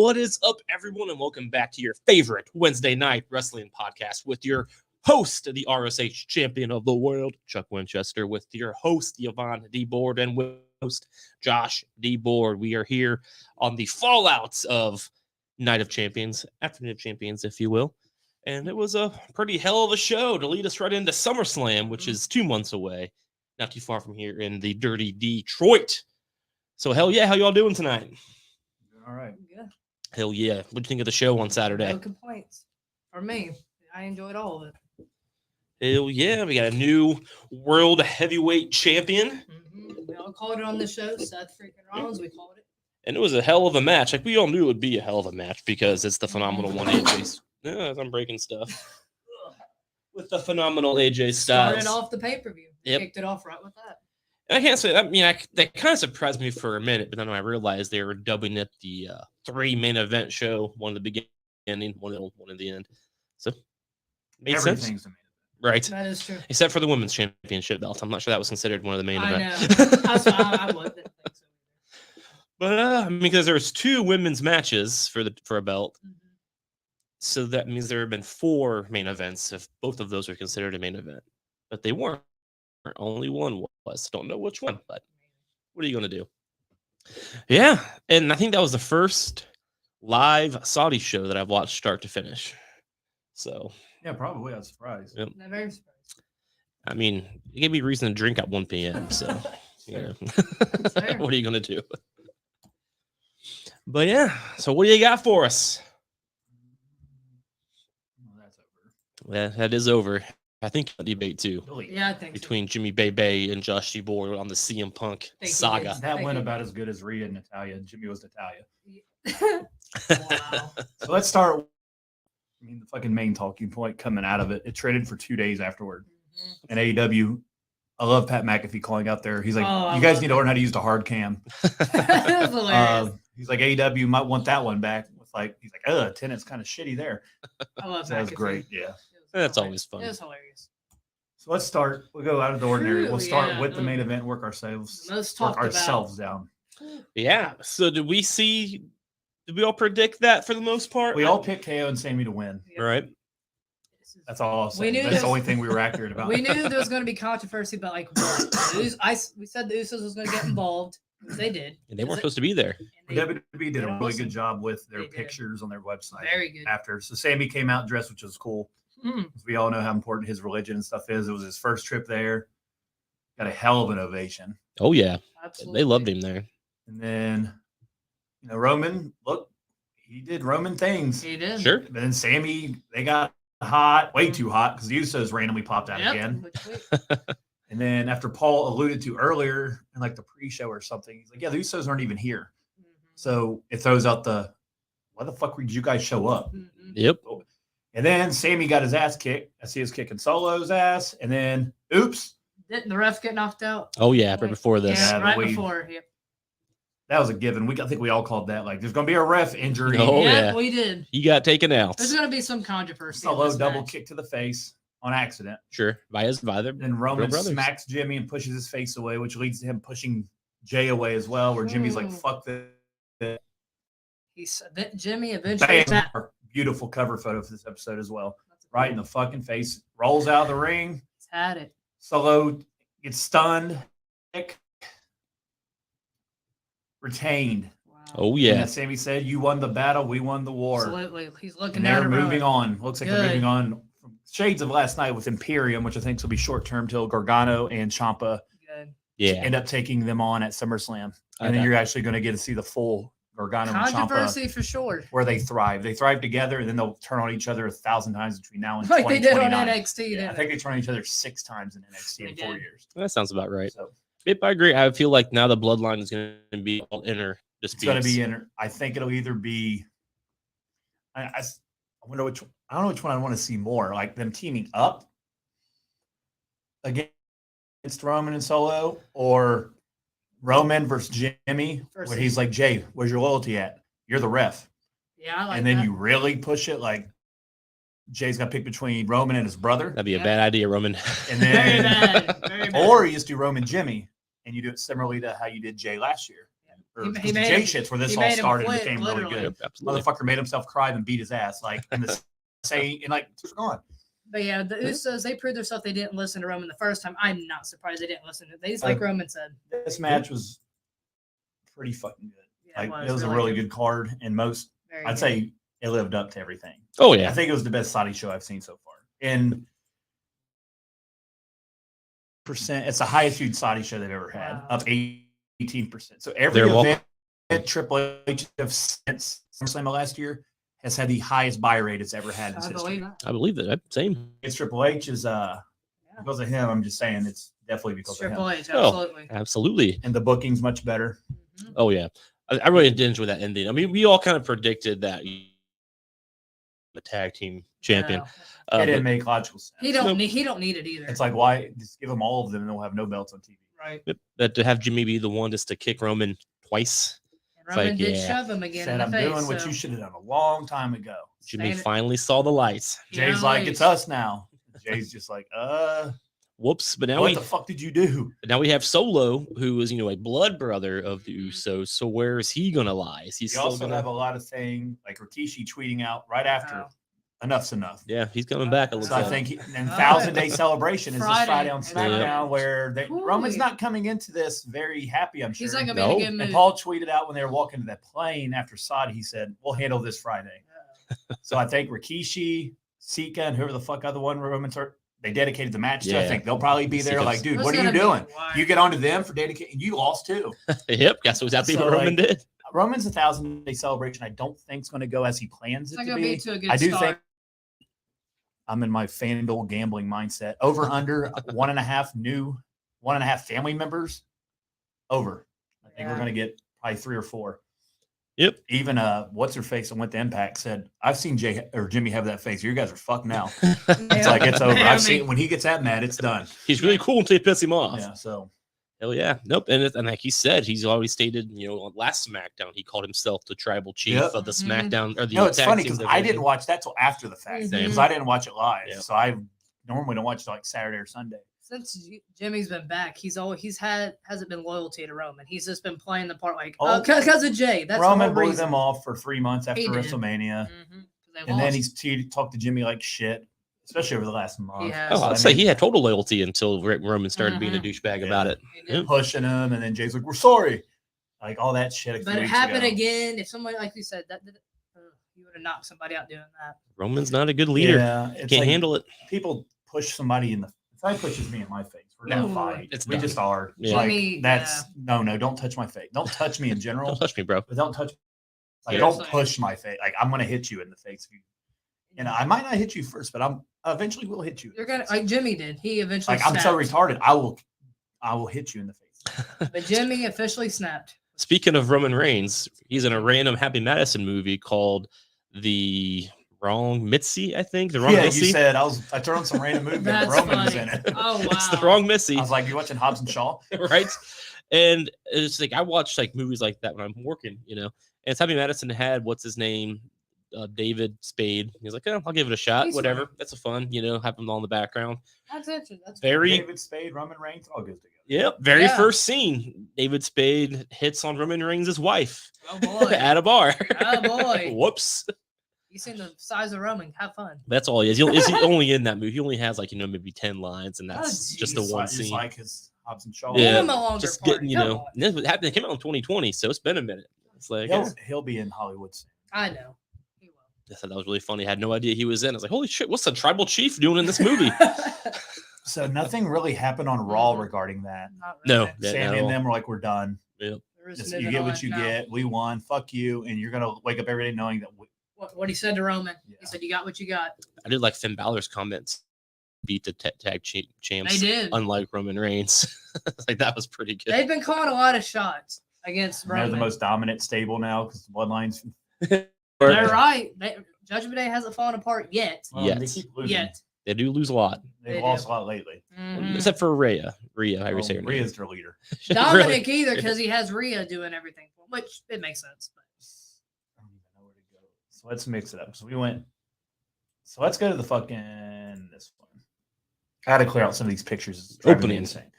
What is up, everyone, and welcome back to your favorite Wednesday night wrestling podcast with your host, the RSH champion of the world, Chuck Winchester, with your host, Yvonne D. Board, and with host, Josh D. Board. We are here on the fallouts of Night of Champions, Afternoon of Champions, if you will. And it was a pretty hell of a show to lead us right into SummerSlam, which is 2 months away, not too far from here in the dirty Detroit. So, hell yeah, how y'all doing tonight? All right. Yeah. Hell yeah. What do you think of the show on Saturday? No complaints. For me, I enjoyed all of it. Hell yeah. We got a new world heavyweight champion. We all called it on the show. Seth freaking Rollins, we called it. And it was a hell of a match. Like, we all knew it would be a hell of a match because it's the phenomenal one AJ. Yeah, I'm breaking stuff. With the phenomenal AJ Styles. Started off the pay-per-view. Yep. Kicked it off right with that. And I can't say, that kind of surprised me for a minute, but then I realized they were dubbing it the 3 main event show, one at the beginning, one at the end. So, made sense. The main event. Right. That is true. Except for the women's championship belt. I'm not sure that was considered one of the main events. I wouldn't think so. But, because there's 2 women's matches for a belt. So that means there have been 4 main events if both of those are considered a main event. But they weren't. Only one was. Don't know which one, but what are you going to do? Yeah, and I think that was the first live Saudi show that I've watched start to finish. So Yeah, probably. I was surprised. Yep. I'm very surprised. I mean, it gave me reason to drink at 1 p.m. So yeah, what are you going to do? But yeah, so what do you got for us? Well, that's over. Yeah, that is over. I think a debate too. Really? Yeah, I think Between Jimmy Bay and Josh D. Board on the CM Punk Thank you, saga. ladies. That Thank went you. about as good as Rhea and Natalia. Jimmy was Natalia. so. Wow. So let's start. The fucking main talking point coming out of it. It traded for 2 days afterward. And AEW, I love Pat McAfee calling out there. He's like, Oh, you guys love need to learn how to use the hard cam. That's hilarious. He's like, AEW might want that one back. He's like, tenant's kind of shitty there. I love So that was McAfee. great. Yeah. It was That's hilarious. always fun. It was hilarious. So let's start. We'll go out of the ordinary. We'll start Yeah, with the main event, work ourselves, Most work talked about. ourselves down. Yeah. So did we all predict that for the most part? We all picked KO and Sammy to win. Yep. Right. That's all I'll say. We knew That's this- the only thing we were accurate about. We knew there was going to be controversy, but like what? We said the Usos was going to get involved. Which they did. And they weren't supposed to be there. And they- WWE did a really Awesome. good job with their They did. pictures on their website Very good. after. So Sammy came out dressed, which was cool. Mm. We all know how important his religion and stuff is. It was his first trip there. Got a hell of an ovation. Oh yeah. Absolutely. They loved him there. And then, Roman, look, he did Roman things. He did. Sure. But then Sammy, they got hot, way too hot, because the Usos randomly popped out Yep. again. Which And then after Paul alluded to earlier in like the pre-show or something, he's like, yeah, the Usos aren't even here. So it throws out why the fuck did you guys show up? Yep. And then Sammy got his ass kicked. I see his kicking Solo's ass. And then, oops, Didn't the ref get knocked out? Oh yeah. Right before this. Yeah, Yeah, right we- before. Yep. that was a given. I think we all called that. Like, there's going to be a ref injury. Oh, yeah. We did. He got taken out. There's going to be some controversy. in Solo this double match. kick to the face on accident. Sure. By the Then Roman brothers. smacks Jimmy and pushes his face away, which leads to him pushing Jay away as well, where Jimmy's like, Ooh. fuck this. Jimmy eventually. Bam! Beautiful cover photo for this episode as well. Right in the fucking face. Rolls out of the ring. He's had it. Solo gets stunned. Retained. Wow. Oh And yeah. as Sammy said, you won the battle, we won the war. Absolutely. He's looking And down they're the road. moving on. Looks like they're Good. moving on from shades of last night with Imperium, which I think will be short term till Gargano and Ciampa Good. Yeah. end up taking them on at SummerSlam. I And then know. you're actually going to get to see the full Gargano and Ciampa Controversy for sure. where they thrive. They thrive together, and then they'll turn on each other 1,000 times between now and Like they did on 2029. NXT. Yeah, I didn't think they turn on each other 6 times in NXT They in 4 did. years. That sounds about right. So Yep, I agree. I feel like now the bloodline is going to be all inner it's disputes. going to be in. I think it'll either be. I wonder which. I don't know which one I want to see more. Like them teaming up against Roman and Solo, or Roman versus Jimmy, where he's like, Jay, where's your loyalty at? You're the ref. Yeah, I like And then that. you really push it like Jay's got to pick between Roman and his brother. That'd be a Yeah. bad idea, Roman. And Very then, bad. Very bad. or you just do Roman Jimmy and you do it similarly to how you did Jay last year. or He the made Jay him- shits where this he all made him started quit, and became really literally. good. Yep, absolutely. Motherfucker made himself cry and beat his ass like in the same and like it's gone. But yeah, the Usos, they proved themselves. They didn't listen to Roman the first time. I'm not surprised they didn't listen to it. They just, like Roman said. This match was pretty fucking good. Yeah, Like it was a really good card, and Very I'd good. say it lived up to everything. Oh I yeah. think it was the best Saudi show I've seen so far. And it's the highest viewed Saudi show they've ever had, Wow. up 18%. So every They're event Triple H since SummerSlam last year has had the highest buy rate it's ever had in its I history. believe that. I believe that. Same. It's Triple H is because of him. I'm just saying it's definitely because of Triple him. H, Oh. absolutely. Absolutely. And the booking's much better. Mhm. Oh yeah. I really did enjoy that ending. I mean, we all kind of predicted that the tag team champion. No. It didn't But- make logical sense. He don't need it either. It's like why just give them all of them and they'll have no belts on TV. right. But to have Jimmy be the one just to kick Roman twice, And Roman like, did yeah. shove him again Said in the I'm face. doing what so you should have done a long time ago. Jimmy Saying it- finally saw the lights. Jay's Yeah, like, like- it's us now. Jay's just like, Whoops! But now what the fuck did you do? we have Solo, who is a blood brother of the Usos. So where is he gonna lie? Is he You still also gonna? have a lot of things like Rikishi tweeting out right after Wow. enough's enough. Yeah, he's coming back. It looks So I like. think and Oh, 1,000-day celebration is this Friday. Friday on Yeah. SmackDown where Ooh. Roman's not coming into this very happy, I'm sure. He's not gonna No. be in a good And mood. Paul tweeted out when they were walking to that plane after Saudi, he said, we'll handle this Friday. So I think Rikishi, Sika, and whoever the fuck other one Roman's are, they dedicated the match to. I Yeah. think they'll probably be there Sika's- like, dude, Who's what are you gonna be doing? wild? You get onto them for dedicating. You lost too. Yep, that's exactly So, what Roman like, did. Roman's 1,000-day celebration. I don't think is going to go as he plans It's it not to gonna be. be to a good I do start. think I'm in my FanDuel gambling mindset. Over under 1.5 family members. Over. I think we're Yeah. going to get probably 3 or 4. Yep. Even what's her face and went to Impact said, I've seen Jimmy have that face. You guys are fucked now. It's Yeah. like it's over. Yeah, I I've seen mean- when he gets that mad, it's done. He's really cool until you piss him off. Yeah. So Hell yeah. Nope. And like he said, he's already stated, on last SmackDown, he called himself the tribal chief Yep. of the Mhm. SmackDown or the no, it's tag funny team because I didn't division. watch that till after the fact Same. because I didn't watch it live. Yep. So I normally don't watch it like Saturday or Sunday. Since Jimmy's been back, hasn't been loyalty to Roman. He's just been playing the part like Oh. because of Jay. That's Roman the whole blew reason. them off for 3 months after He did. WrestleMania. Mhm, 'cause they And then lost. he talked to Jimmy like shit, especially over the last month. has. Oh, So, I I'd say mean, he had total loyalty until Roman started being a Mhm. douchebag Yeah. about it. He did. pushing him, and then Jay's like, "We're sorry," like all that shit. a few But it weeks happened ago. again. If somebody, like you said, you would have knocked somebody out doing that. Roman's not a good leader. Yeah, it's Can't like handle it. people push somebody in the. If I pushes me in my face, we're gonna Ooh. fight. It's We done. just are. Yeah. Like Jimmy, that's no. Don't touch my face. Don't touch me in Don't general. touch me, bro. But don't touch. Like, Yeah. don't Seriously. push my face. Like I'm gonna hit you in the face. And I might not hit you first, but I'm eventually will hit you. You're gonna like Jimmy did. He eventually Like I'm so snapped. retarded. I will hit you in the face. But Jimmy officially snapped. Speaking of Roman Reigns, he's in a random Happy Madison movie called The Wrong Mitzi, I think. The Wrong Yeah, Missy. you said I turned on some random movie. and That's Roman was funny. in it. Oh wow. It's The Wrong Missy. I was like, you watching Hobbs and Shaw? Right? And it's like I watch like movies like that when I'm working, And it's Happy Madison had what's his name, David Spade. He's like, oh, I'll give it a shot. He's Whatever. fine. That's a fun, have him all in the background. That's interesting. That's Very, David Spade, Roman Reigns, all goes together. yep. Very Yeah. first scene. David Spade hits on Roman Reigns' wife oh boy. at a bar. Oh, boy. Whoops. You seen the size of Roman? Have fun. That's all he is. Is he only in that movie? He only has like maybe 10 lines, and that's just the Just one like, just scene. like his Hobbs and Shaw. Yeah, Give him a longer just part. getting, Come on. and this happened. It came out in 2020, so it's been a minute. It's like, yeah. He'll be in Hollywood soon. I know. He I thought that was really funny. I had no idea he was in. I was like, holy shit, what's the tribal chief doing in this movie? will. So nothing really happened on Raw regarding that. Not No. really. Yeah, Sammy not at and all. them were like, we're done. We're just Just, you moving get on what you now. get. We won. Fuck you. And you're gonna wake up every day knowing that. What he said to Roman. Yeah. He said, "You got what you got." I did like Finn Balor's comments. Beat the tag champs. They did. Unlike Roman Reigns. Like that was pretty good. They've been calling a lot of shots against They're Roman. the most dominant stable now because the Bloodlines. They're right. Judgment Day hasn't fallen apart yet. They Yet. keep losing. Yet. They do lose a lot. They've They lost do. a lot lately. Mhm. Except for Rhea. Rhea, I Well, say her name. Rhea's their leader. Dominic Really? either because he has Rhea doing everything for him, which it makes sense. But I don't even know where to go. So let's mix it up. So we went. So let's go to the fucking this one. I had to clear out some of these pictures. It's driving me Opening. insane.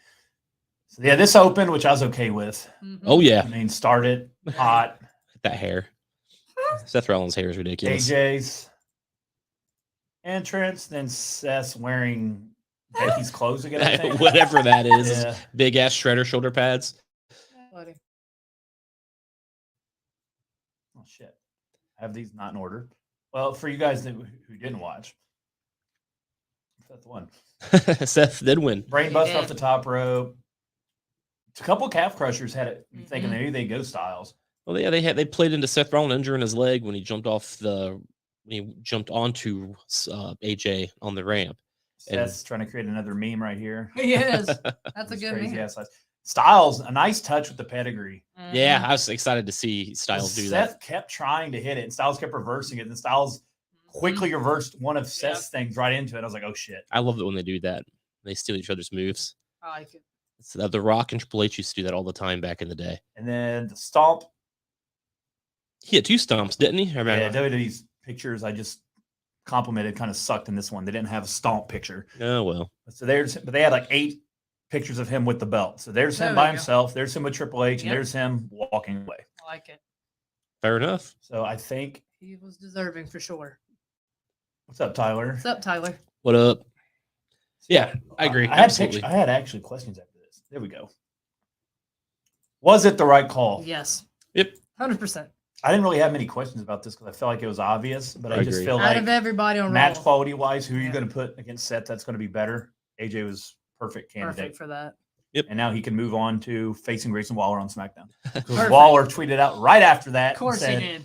So yeah, this opened, which I was okay with. Oh yeah, I mean, started hot. that hair. Seth Rollins' hair is ridiculous. AJ's entrance, then Seth's wearing Becky's clothes again. I think. Whatever that is, Yeah. big ass shredder shoulder pads. Buddy. Oh shit! I have these not in order. Well, for you guys who didn't watch, Seth won. Seth did win. Brain He bust did. off the top rope. A couple calf crushers had it thinking maybe they go Styles. Well, yeah, they played into Seth Rollins injuring his leg when he jumped onto AJ on the ramp. Seth's trying to create another meme right here. He is. That's a These good crazy meme. ass eyes. Styles, a nice touch with the pedigree. Yeah, I was excited to see Styles do Seth that. kept trying to hit it, and Styles kept reversing it, and Styles quickly reversed one of Seth's things right into it. I was like, oh shit. I love it when they do that. They steal each other's moves. I like it. It's, The Rock and Triple H used to do that all the time back in the day. And then the stomp. He had 2 stomps, didn't he? I Yeah, remember. WWE's pictures I just complimented kind of sucked in this one. They didn't have a stomp picture. Oh well. So but they had like 8 pictures of him with the belt. So there's him There by we go. himself. There's him with Triple H, and Yep. there's him walking away. I like it. Fair enough. So I think, He was deserving for sure. what's up, Tyler? What's up, Tyler? What up? Yeah, I agree. I had Absolutely. I had actually questions after this. There we go. Was it the right call? Yes. Yep. 100%. I didn't really have many questions about this because I felt like it was obvious, but I just agree. feel Out like of everybody on match Raw, quality wise, who are you Yeah. going to put against Seth that's going to be better? AJ was perfect candidate. perfect for that. And now he can move on to facing Grayson Waller on SmackDown. Because Perfect. Waller tweeted out right after that. Of course and said, he did.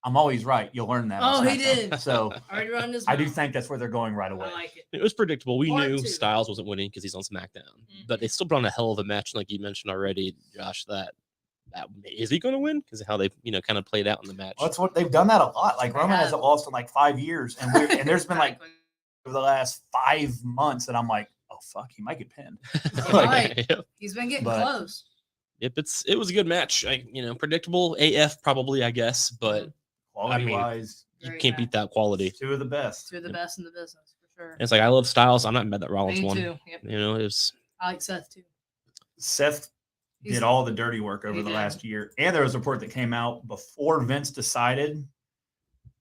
I'm always right. You'll learn that. on Oh, he SmackDown." did. So Already run this. I do mouth. think that's where they're going right away. I like it. It was predictable. We Part knew 2. Styles wasn't winning because he's on SmackDown, but they still put on a hell of a match, like you mentioned already, Josh. That is he going to win because of how they kind of played out in the match. Well, that's what they've done that a lot. Like They Roman have. hasn't lost in like 5 years, and there's been like Exactly. over the last 5 months that I'm like, oh fuck, he might get pinned. Right. Yep. He's been getting But- close. Yep, it was a good match. Predictable AF probably, I guess, but Quality mean, wise, you Great can't beat that quality. 2 of the best. Two of the best in the business for sure. And it's like I love Styles. I'm not mad that Rollins Me won. too. Yep. It was I like Seth too. Seth He's- did all the dirty work over He the did. last year, and there was a report that came out before Vince decided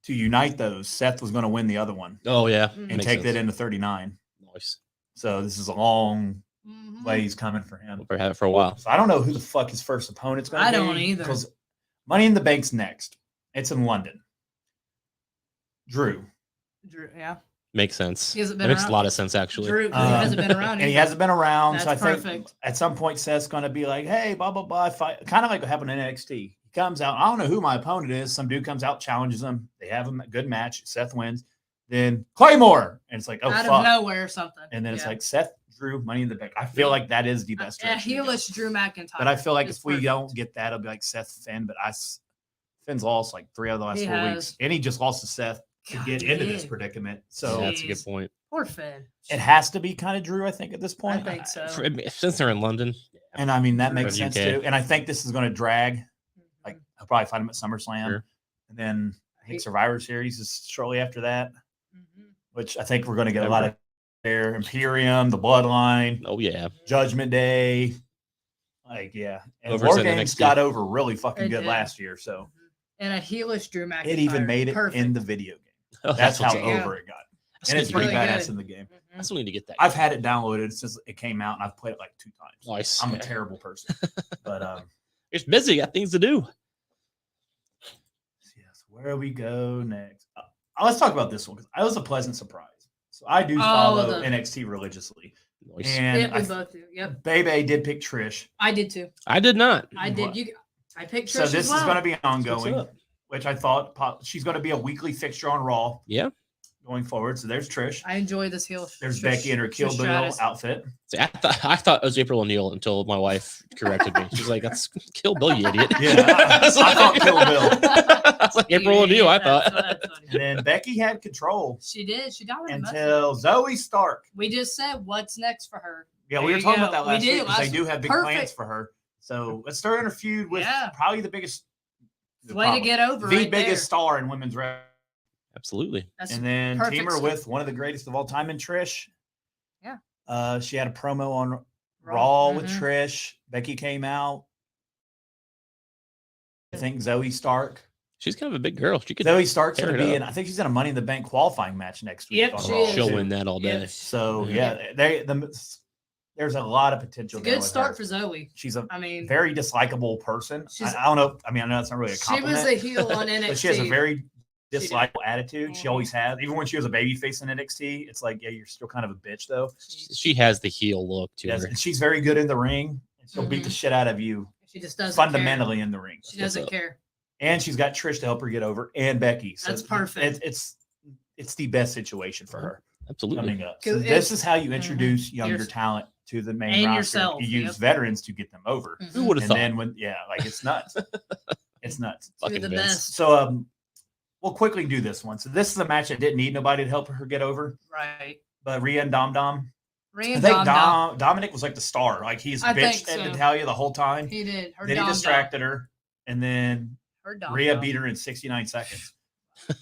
to unite those. Seth was going to win the other one oh yeah, And and makes take sense. that into 39. Nice. So this is a long Mhm. ways coming for him. We'll probably have it for a while. So I don't know who the fuck his first opponent's going to be. I don't either. Because Money in the Bank's next. It's in London. Drew. Drew, yeah. Makes sense. He hasn't That been makes a around. lot of sense actually. Drew, 'cause he hasn't been around. And he either. hasn't been around. so I That's think perfect. at some point Seth's going to be like, hey, blah, blah, blah. Fight. Kind of like what happened in NXT. He comes out. I don't know who my opponent is. Some dude comes out, challenges him. They have a good match. Seth wins. Then Claymore. And it's like, oh, out fuck. of nowhere or something. And then it's Yeah. like Seth, Drew, Money in the Bank. I feel like that is the best. a direction to go. heelish Drew McIntyre. But I feel like is if we perfect. don't get that, it'll be like Seth Finn. But Finn's lost like 3 out of the last He 4 has. weeks. And he just lost to Seth to God, get he into this did. predicament. Yeah, So that's a good Jeez. point. Poor Finn. it has to be kind of Drew, I think, at this I point. think so. Since they're in London, And I mean, that Or makes the sense UK. too. And I think this is going to drag. Like, I'll probably fight him at SummerSlam. Sure. And then I think Survivor Series is shortly after that, Mhm. which I think we're going to get a lot of there. Imperium, the Bloodline, oh yeah, Judgment Day. Like, yeah. And Over War in Games NXT. got over really fucking It good did. last year. So And a heelish Drew McIntyre. it even made it Perfect. in the video game. oh, That's how what's There up. you go. over it got. I And it's still need pretty to really badass good. in the game. Mhm. I still need to get that. I've had it downloaded since it came out, and I've played it like 2 times. Nice. I'm a terrible person. But It's busy. Got things to do. yes, where we go next? Let's talk about this one because I was a pleasant surprise. So I do Oh, follow the- NXT religiously, Nice. and Yeah, we both do. Yep. Bebe did pick Trish. I did too. I did not. I did. I picked Trish So this as well. is going to be What's ongoing, up? which I thought she's going to be a weekly fixture on Raw Yeah. going forward. So there's Trish. I enjoy this heel. There's Trish- Becky in her Kill Trish Bill Stratus. outfit. See, I thought it was April O'Neil until my wife corrected me. She's like, "That's Kill Bill, you idiot." Yeah, I thought Kill Bill. I was like April O'Neil. I thought. That's funny. And then Becky had control She did. She dominated most of it. until Zoe Stark. We just said what's next for her. Yeah, There we were you talking go. about that We last did week because they last do have big perfect. plans for her. So let's start in a feud with Yeah. probably the biggest, Way to get over the right biggest star in women's wrestling. Absolutely. That's And then perfect team her stuff. with one of the greatest of all time in Trish. Yeah. She had a promo on Raw with Mhm. Trish. Becky came out. I think Zoe Stark. She's kind of a big girl. She could. Zoe Stark's tear going to it be up. in. I think she's in a Money in the Bank qualifying match next week. Yep, on she Raw, is. She'll too. win that all day. Yep. So Yeah. there's a lot of potential. It's a there good with start her. for Zoe. She's a I mean, very dislikable person. She's- I don't know. I mean, I know it's not really a she compliment. was a heel on NXT. But she has a very did. dislikable attitude. She Mhm. always has. Even when she was a babyface in NXT, it's like, yeah, you're still kind of a bitch though. She has the heel look to Yes, her. and she's very good in the ring. And she'll beat the Mhm. shit out of you She just doesn't fundamentally in the ring. Care. She doesn't up. care. And she's got Trish to help her get over, and Becky. So That's perfect. It's the best situation for her Absolutely. coming up. So 'Cause this is how you introduce Mhm. younger Your- talent to the main and roster. yourself, You use yep. veterans to get them over. Mhm. Who would have And thought? then it's nuts. It's nuts. Two Fucking of the Vince. best. So we'll quickly do this one. So this is a match that didn't need nobody to help her get over, Right. but Rhea and Dom. I Rhea and think Dom. Dominic was like the star. Like he's I bitched think at so. Natalia the whole time. He did. Her Then he Dom distracted her, and then Her Dom Rhea Dom. beat her in 69 seconds.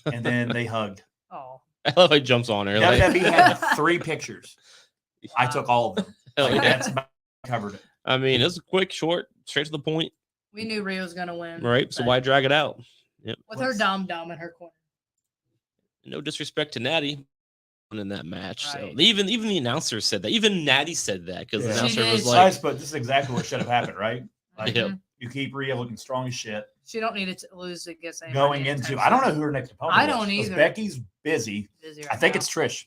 And then they hugged. Oh. I love how he jumps on her. Like, WWE had 3 pictures. I took all of them. hell Like, yeah. that's about covered it. I mean, it's quick, short, straight to the point, We knew Rhea was gonna win. right? So but why drag it out? Yep. with her Dom in her corner. No disrespect to Natty in that match. So Right. even the announcer said that. Even Natty said that because the Yeah. announcer She was did. like, But this is exactly what should have happened, right? Like Yep. Mhm. you keep Rhea looking strong as shit. She don't need to lose against anybody. Going into, I don't know who her next opponent I is, don't 'cause either. Becky's busy. Busy I right think now. it's Trish.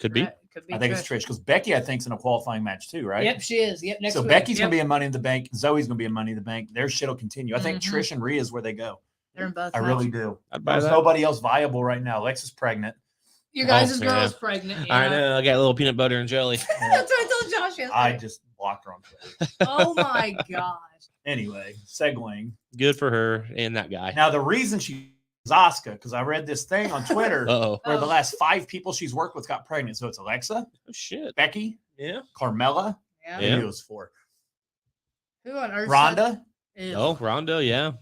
could be. Right, could be I think it's Trish because Becky, I think, is in a qualifying match too, right? Yep, she is. Yep, next So week. Becky's Yep. gonna be in Money in the Bank. Zoe's gonna be in Money in the Bank. Their shit will continue. I think Mhm. Trish and Rhea is where they go. They're in both. I really matches. do. I'd buy There's that. nobody else viable right now. Lex is pregnant. Your guys' Oh, girl's yeah. pregnant. I yeah. know. I got a little peanut butter and jelly. That's what I told Josh yesterday. I just blocked her on Twitter. Oh my gosh. Anyway, segueing. Good for her and that guy. Now the reason she's Asuka, because I read this thing on Twitter Uh-oh. where the Oh. last 5 people she's worked with got pregnant. So it's Alexa, Oh, shit. Becky, Yeah. Carmella, Yeah. Yeah. who it was for? Who on earth? Rhonda. Is, Oh, Ronda, yeah.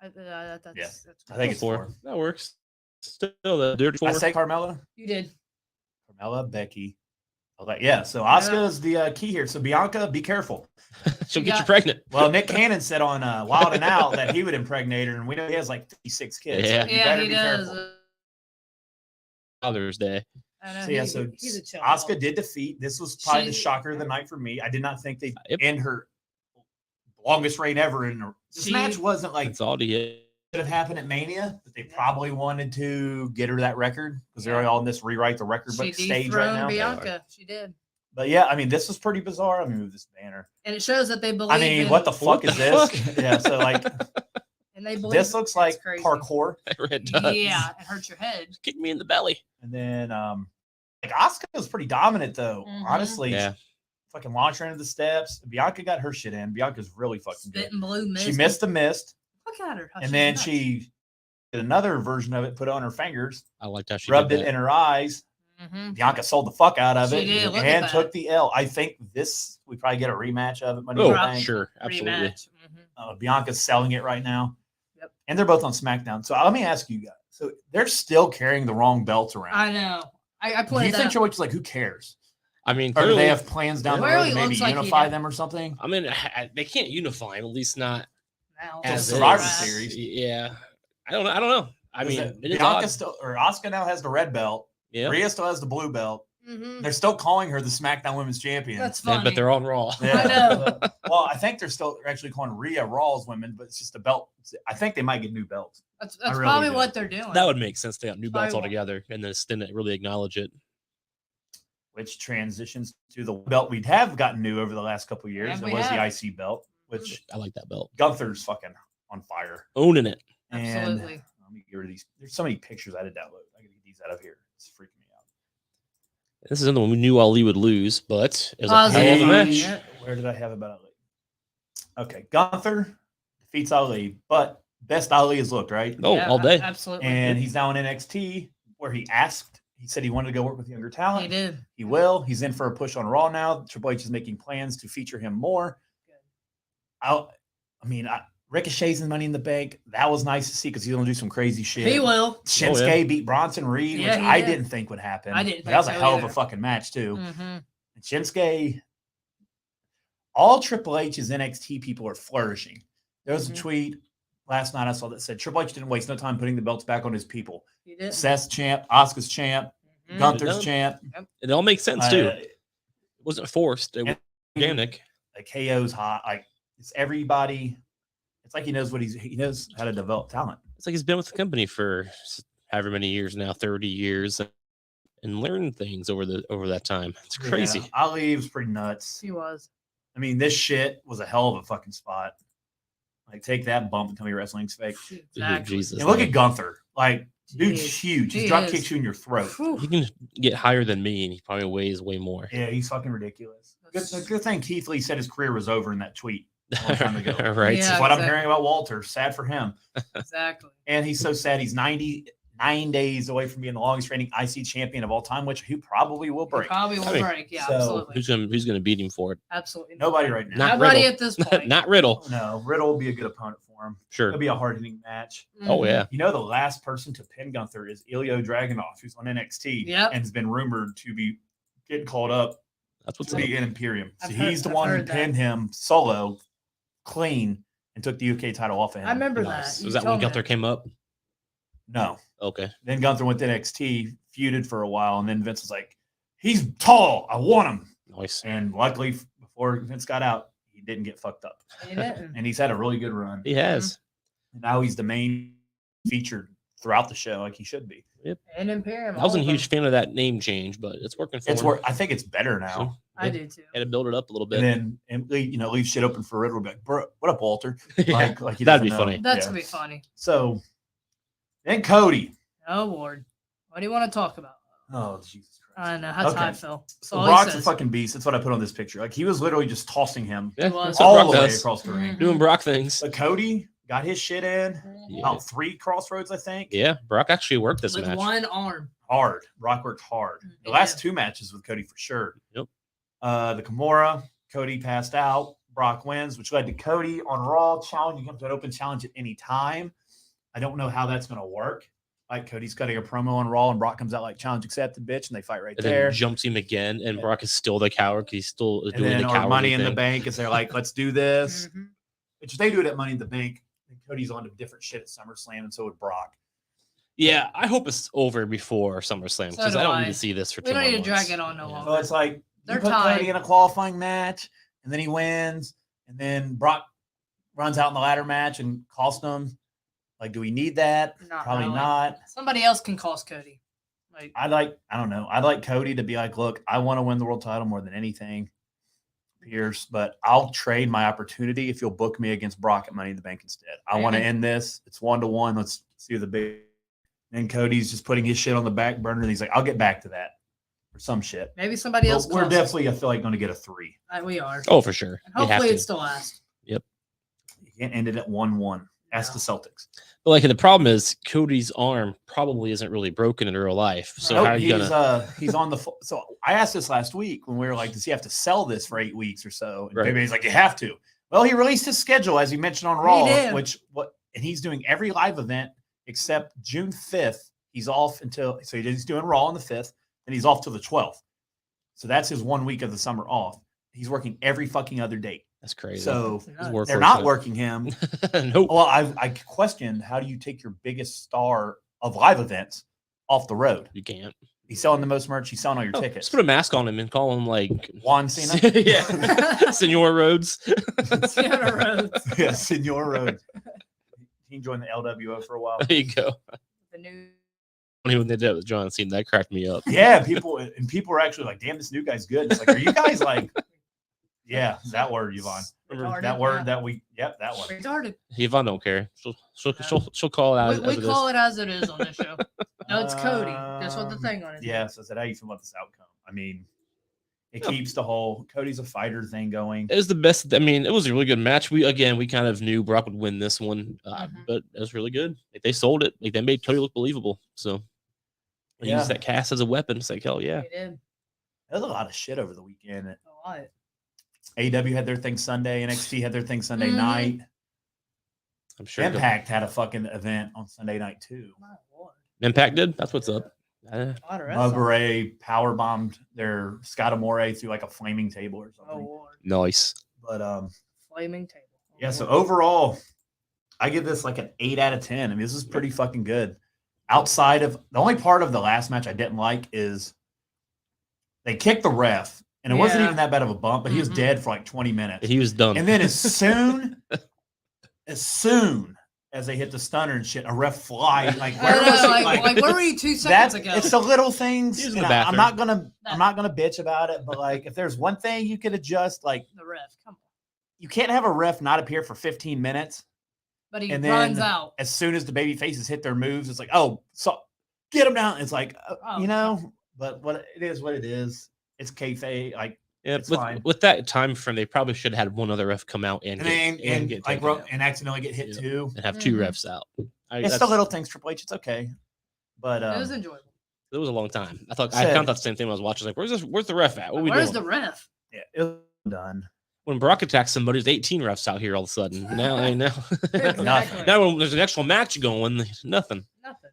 that's, Yeah. that's I think it's Four. 4. That works. Still the dirty 4. I say Carmella. You did. Carmella, Becky. Yeah, so Asuka is the key here. So Bianca, be careful. She'll You get you got- pregnant. Well, Nick Cannon said on Wild and Out that he would impregnate her, and we know he has like 56 kids. Yeah. So you Yeah, better he be does. careful. Father's Day. I know, So yeah, he's a chill. Asuka did defeat. This was probably the She- shocker of the night for me. I did not think they'd Yep. end her longest reign ever. This She- match wasn't like That's all he should have happened at Mania, but they Yeah. probably wanted to get her that record because they're Yeah. all in this rewrite the record She book stage right dethroned now. Bianca. She did. But yeah, I mean, this was pretty bizarre. Let me move this banner. And it shows that they believe I mean, in, what the fuck What is the this? fuck? Yeah, so like and they believe this looks it's like crazy. parkour. it does. Yeah, it hurts your head. Kick me in the belly. And then like Asuka was pretty dominant though. Mhm. Honestly, Yeah. fucking launched her into the steps. Bianca got her shit in. Bianca's really fucking good. Spitting blue mist. She missed the mist, Look at her. how and she's then nuts. she did another version of it, put it on her fingers, I liked how she rubbed did it that. in her eyes. Mhm. Bianca sold the fuck out of She it did, look at and that. took the L. I think we probably get a rematch of it. Money in Oh, the Bank. sure. Absolutely. Rematch. Mhm. Bianca's selling it right now. Yep. And they're both on SmackDown. So let me ask you guys. So they're still carrying the wrong belts around. I know. I Do pointed you that think out. Triple H is like, who cares? I mean, Or do clearly, they have plans down the road Clearly to maybe looks like he unify did. them or something? I mean, they can't unify him, at least not now. Just as Survivor is. Series. Yeah. I don't know. I mean, it is Bianca odd. still, or Asuka now has the red belt. Yeah. Rhea still has the blue belt. Mhm. They're still calling her the SmackDown Women's Champion. That's funny. But they're on Raw. I know. Well, I think they're actually calling Rhea Raw's women, but it's just a belt. I think they might get new belts. That's really probably do. what they're doing. That would make sense. They got new belts Probably won't. altogether, and then didn't really acknowledge it. Which transitions to the belt we'd have gotten new over the last couple of years. Yeah, It we was the have. IC belt, which I like that belt. Gunther's fucking on fire. Owning it. And Absolutely. let me get rid of these. There's so many pictures I had to download. I gotta get these out of here. It's freaking me out. This is the one we knew Ali would lose, but it was a Ozzy, hell of a match. yeah. Where did I have about Ali? Okay, Gunther defeats Ali, but best Ali has looked, right? Oh, Yeah, all day. Absolutely. And he's now in NXT where he said he wanted to go work with younger talent. he did. He will. He's in for a push on Raw now. Triple H is making plans to feature him more. Ricochet's in Money in the Bank. That was nice to see because he's going to do some crazy shit. He will. Shinsuke beat Bronson Reed, Yeah, which he I did. didn't think would happen. I didn't But that was think a so hell of a either. fucking match, too. Mhm. And Shinsuke, all Triple H's NXT people are flourishing. There was a Mhm. tweet last night I saw that said Triple H didn't waste no time putting the belts back on his people. He did. Seth's champ, Asuka's champ, Mhm. Gunther's It champ. It all makes sense too. Uh, It wasn't forced. It was and- organic. Like KO's hot. Like it's everybody. It's like he knows what he knows how to develop talent. It's like he's been with the company for however many years now, 30 years, and learned things over that time. It's crazy. Yeah, Ali was pretty nuts. He was. I mean, this shit was a hell of a fucking spot. Like, take that bump and tell me wrestling's fake. Exactly. Jesus. And look man. at Gunther. Like, dude's He is. huge. He He drop is. kicks you in your throat. Whew. He can get higher than me, and he probably weighs way more. Yeah, he's fucking ridiculous. Good thing Keith Lee said his career was over in that tweet a long time ago. Right. Yeah. That's what I'm exactly. hearing about Walter. Sad for him. Exactly. And he's so sad. He's 99 days away from being the longest reigning IC champion of all time, which he probably will He break. probably will I mean, break. Yeah, so- absolutely. Who's gonna beat him for it? Absolutely. Nobody right now. Not Nobody Riddle. at this point. Not Riddle. No, Riddle will be a good opponent for him. Sure. It'll be a hard-hitting match. Oh Mhm. yeah. You know, the last person to pin Gunther is Ilya Dragunov, who's on NXT Yep. and has been rumored to be getting called up That's what's to up. be in Imperium. So I've he's heard- the I've one who heard that. pinned him solo, clean, and took the UK title off of him. I remember Nice. that. Was You that when told me Gunther that. came up? No. Okay. Then Gunther went to NXT, feuded for a while, and then Vince was like, he's tall. I want him. Nice. And luckily, before Vince got out, he didn't get fucked up. He didn't. And he's had a really good run. He has. And now he's the main featured throughout the show, like he should be. And Imperium. I wasn't a all of huge fan of that name change, but it's working for It's him. where I think it's better now. them. I do too. Had to build it up a little bit. And then leave shit open for Riddle. Be like, bro, what up, Walter? Yeah. Like he That'd be doesn't know. funny. That's Yeah. gonna be funny. So then Cody. Oh Lord, what do you want to talk about? Oh Jesus Christ. I know that's how I Okay. feel. That's So all Brock's he a says. fucking beast. That's what I put on this picture. Like he was literally just tossing him Yeah, was. that's what all Brock the way does. across the ring. Mhm. Doing Brock things. But Cody got his shit in. Yeah. About 3 crossroads, I think. Yeah, Brock actually worked this With match. one arm. Hard. Brock worked hard. The Yeah. last 2 matches with Cody for sure. Yep. The Kimura, Cody passed out. Brock wins, which led to Cody on Raw challenging him to an open challenge at any time. I don't know how that's going to work. Like Cody's cutting a promo on Raw, and Brock comes out like challenge accepted, bitch, and they fight right And there. then jumps him again, and Brock is still the coward. 'Cause he's still And doing then the our coward Money in the thing. Bank is they're like, let's do this. Mhm. Which they do it at Money in the Bank. And Cody's on to different shit at SummerSlam, and so would Brock. Yeah, I hope it's over before SummerSlam So because do I don't I. need to see this for We 2 don't more need to months. drag it on no Yeah. longer. So it's like They're you put tied. Cody in a qualifying match, and then he wins, and then Brock runs out in the ladder match and costs him. Like, do we need that? Not Probably really. not. Somebody else can cost Cody. Like I don't know. I'd like Cody to be like, look, I want to win the world title more than anything, Pierce, but I'll trade my opportunity if you'll book me against Brock at Money in the Bank instead. I want to Maybe. end this. It's 1-1. Let's see the big. And Cody's just putting his shit on the back burner, and he's like, I'll get back to that or some shit. maybe somebody else. But we're costs us. definitely, I feel like, going to get a 3. We are. Oh, for sure. And They have hopefully to. it still lasts. You can't end it at 1-1. Ask No. the Celtics. But like the problem is Cody's arm probably isn't really broken in real life. So Nope, how are you gonna? he's on the so I asked this last week when we were like, does he have to sell this for 8 weeks or so? And Right. maybe he's like, you have to. Well, he released his schedule as he mentioned on He Raw, did. and he's doing every live event except June 5th. He's off until he's doing Raw on the 5th, and he's off till the 12th. So that's his 1 week of the summer off. He's working every fucking other date. That's crazy. So That's He's nuts. work they're for not it. working him. Nope. Well, I questioned how do you take your biggest star of live events off the road? You can't. He's selling the most merch. He's selling all your Oh, tickets. Just put a mask on him and call him like Juan Cena. yeah, Senor Rhodes. Senor Rhodes. Yeah, Senor Rhodes. He joined the LWO for a while. There you go. The new. When they did that with John Cena, that cracked me up. Yeah, people were actually like, "Damn, this new guy's good." It's like, are you guys like? Yeah, that word, Yvonne. Retarded, That word yeah. that we. Yep, that one. Retarded. Yvonne don't care. She'll call it out. We as it call is. it as it is on this show. No, it's Cody. That's what the Um, thing on it. Yeah, so I said, how you feel about this outcome? I mean, it Yeah. keeps the whole Cody's a fighter thing going. It was the best. I mean, it was a really good match. We kind of knew Brock would win this one, Mhm. but it was really good. Like they sold it. Like they made Cody look believable. So they Yeah. used that cast as a weapon. It's like hell yeah. They did. There's a lot of shit over the weekend. A lot. AEW had their thing Sunday. NXT had their thing Sunday Mhm. night. I'm sure Impact had a fucking event on Sunday night too. My Lord. Impact did. That's what's up. A lot of wrestling. Bubba power bombed their Scott Amore through like a flaming table or Oh something. Lord. Nice. But Flaming table. yeah. So overall, I give this like an 8 out of 10. I mean, this is pretty fucking good. Outside of the only part of the last match I didn't like is they kicked the ref, and it wasn't Yeah. even that bad of a bump, but he was Mhm. dead for like 20 minutes. He was done. And then as soon as they hit the stunner and shit, a ref fly. Like, I where know, was he? like, where were you 2 seconds ago? It's the little things. He was in and the I'm not gonna bitch about it, but like if there's one thing you could adjust, like the ref. Come on. you can't have a ref not appear for 15 minutes. But he And runs then out. as soon as the baby faces hit their moves, it's like, oh, so get them down. It's like, Oh, but what it is, it's kayfabe. Like, Yeah, it's fine. with that time frame, they probably should have had one other ref come out and get like taken out and accidentally get hit Yeah. too. and have 2 Mhm. refs out. It's the little things, Triple H. It's okay, but it was enjoyable. It was a long time. I thought Said- I found out the same thing when I was watching. Like, where's the ref at? What are we Where's doing? the ref? yeah, it was done. When Brock attacks somebody, there's 18 refs out here all of a sudden. Now, Exactly. now when there's an actual match going, nothing. Nothing.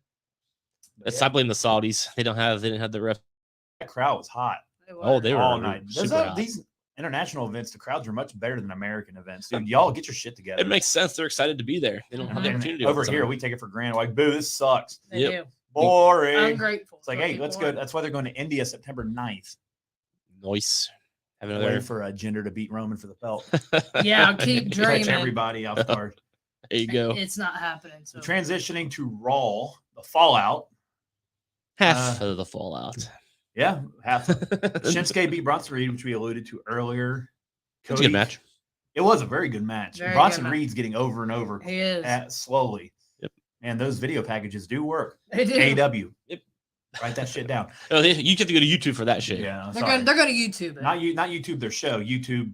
I blame the Saudis. They didn't have the ref. That crowd was hot They were all night. super hot. These international events, the crowds are much better than American events, dude. Y'all get your shit together. It makes sense. They're excited to be there. They don't have the Mhm. opportunity all Over the here, time. we take it for granted. Like, boo, this sucks. They Yep. do. Boring. Ungrateful. It's like, hey, let's go. That's why they're going to India September 9th. Nice. Have Waiting another. for a gender to beat Roman for the belt. Yeah, I'll keep Catch dreaming. everybody off guard. There you go. It's not happening. So Transitioning to Raw, the Fallout. Half of the fallout. Yeah, half. Shinsuke beat Bronson Reed, which we alluded to earlier. It's a good match. It was a very good match. Very Bronson good match. Reed's getting over and over he is. slowly. Yep. And those video packages do work. They do. AW. Yep. Write that shit down. Oh, you have to go to YouTube for that shit. Yeah, They're going to YouTube it. not YouTube their show. YouTube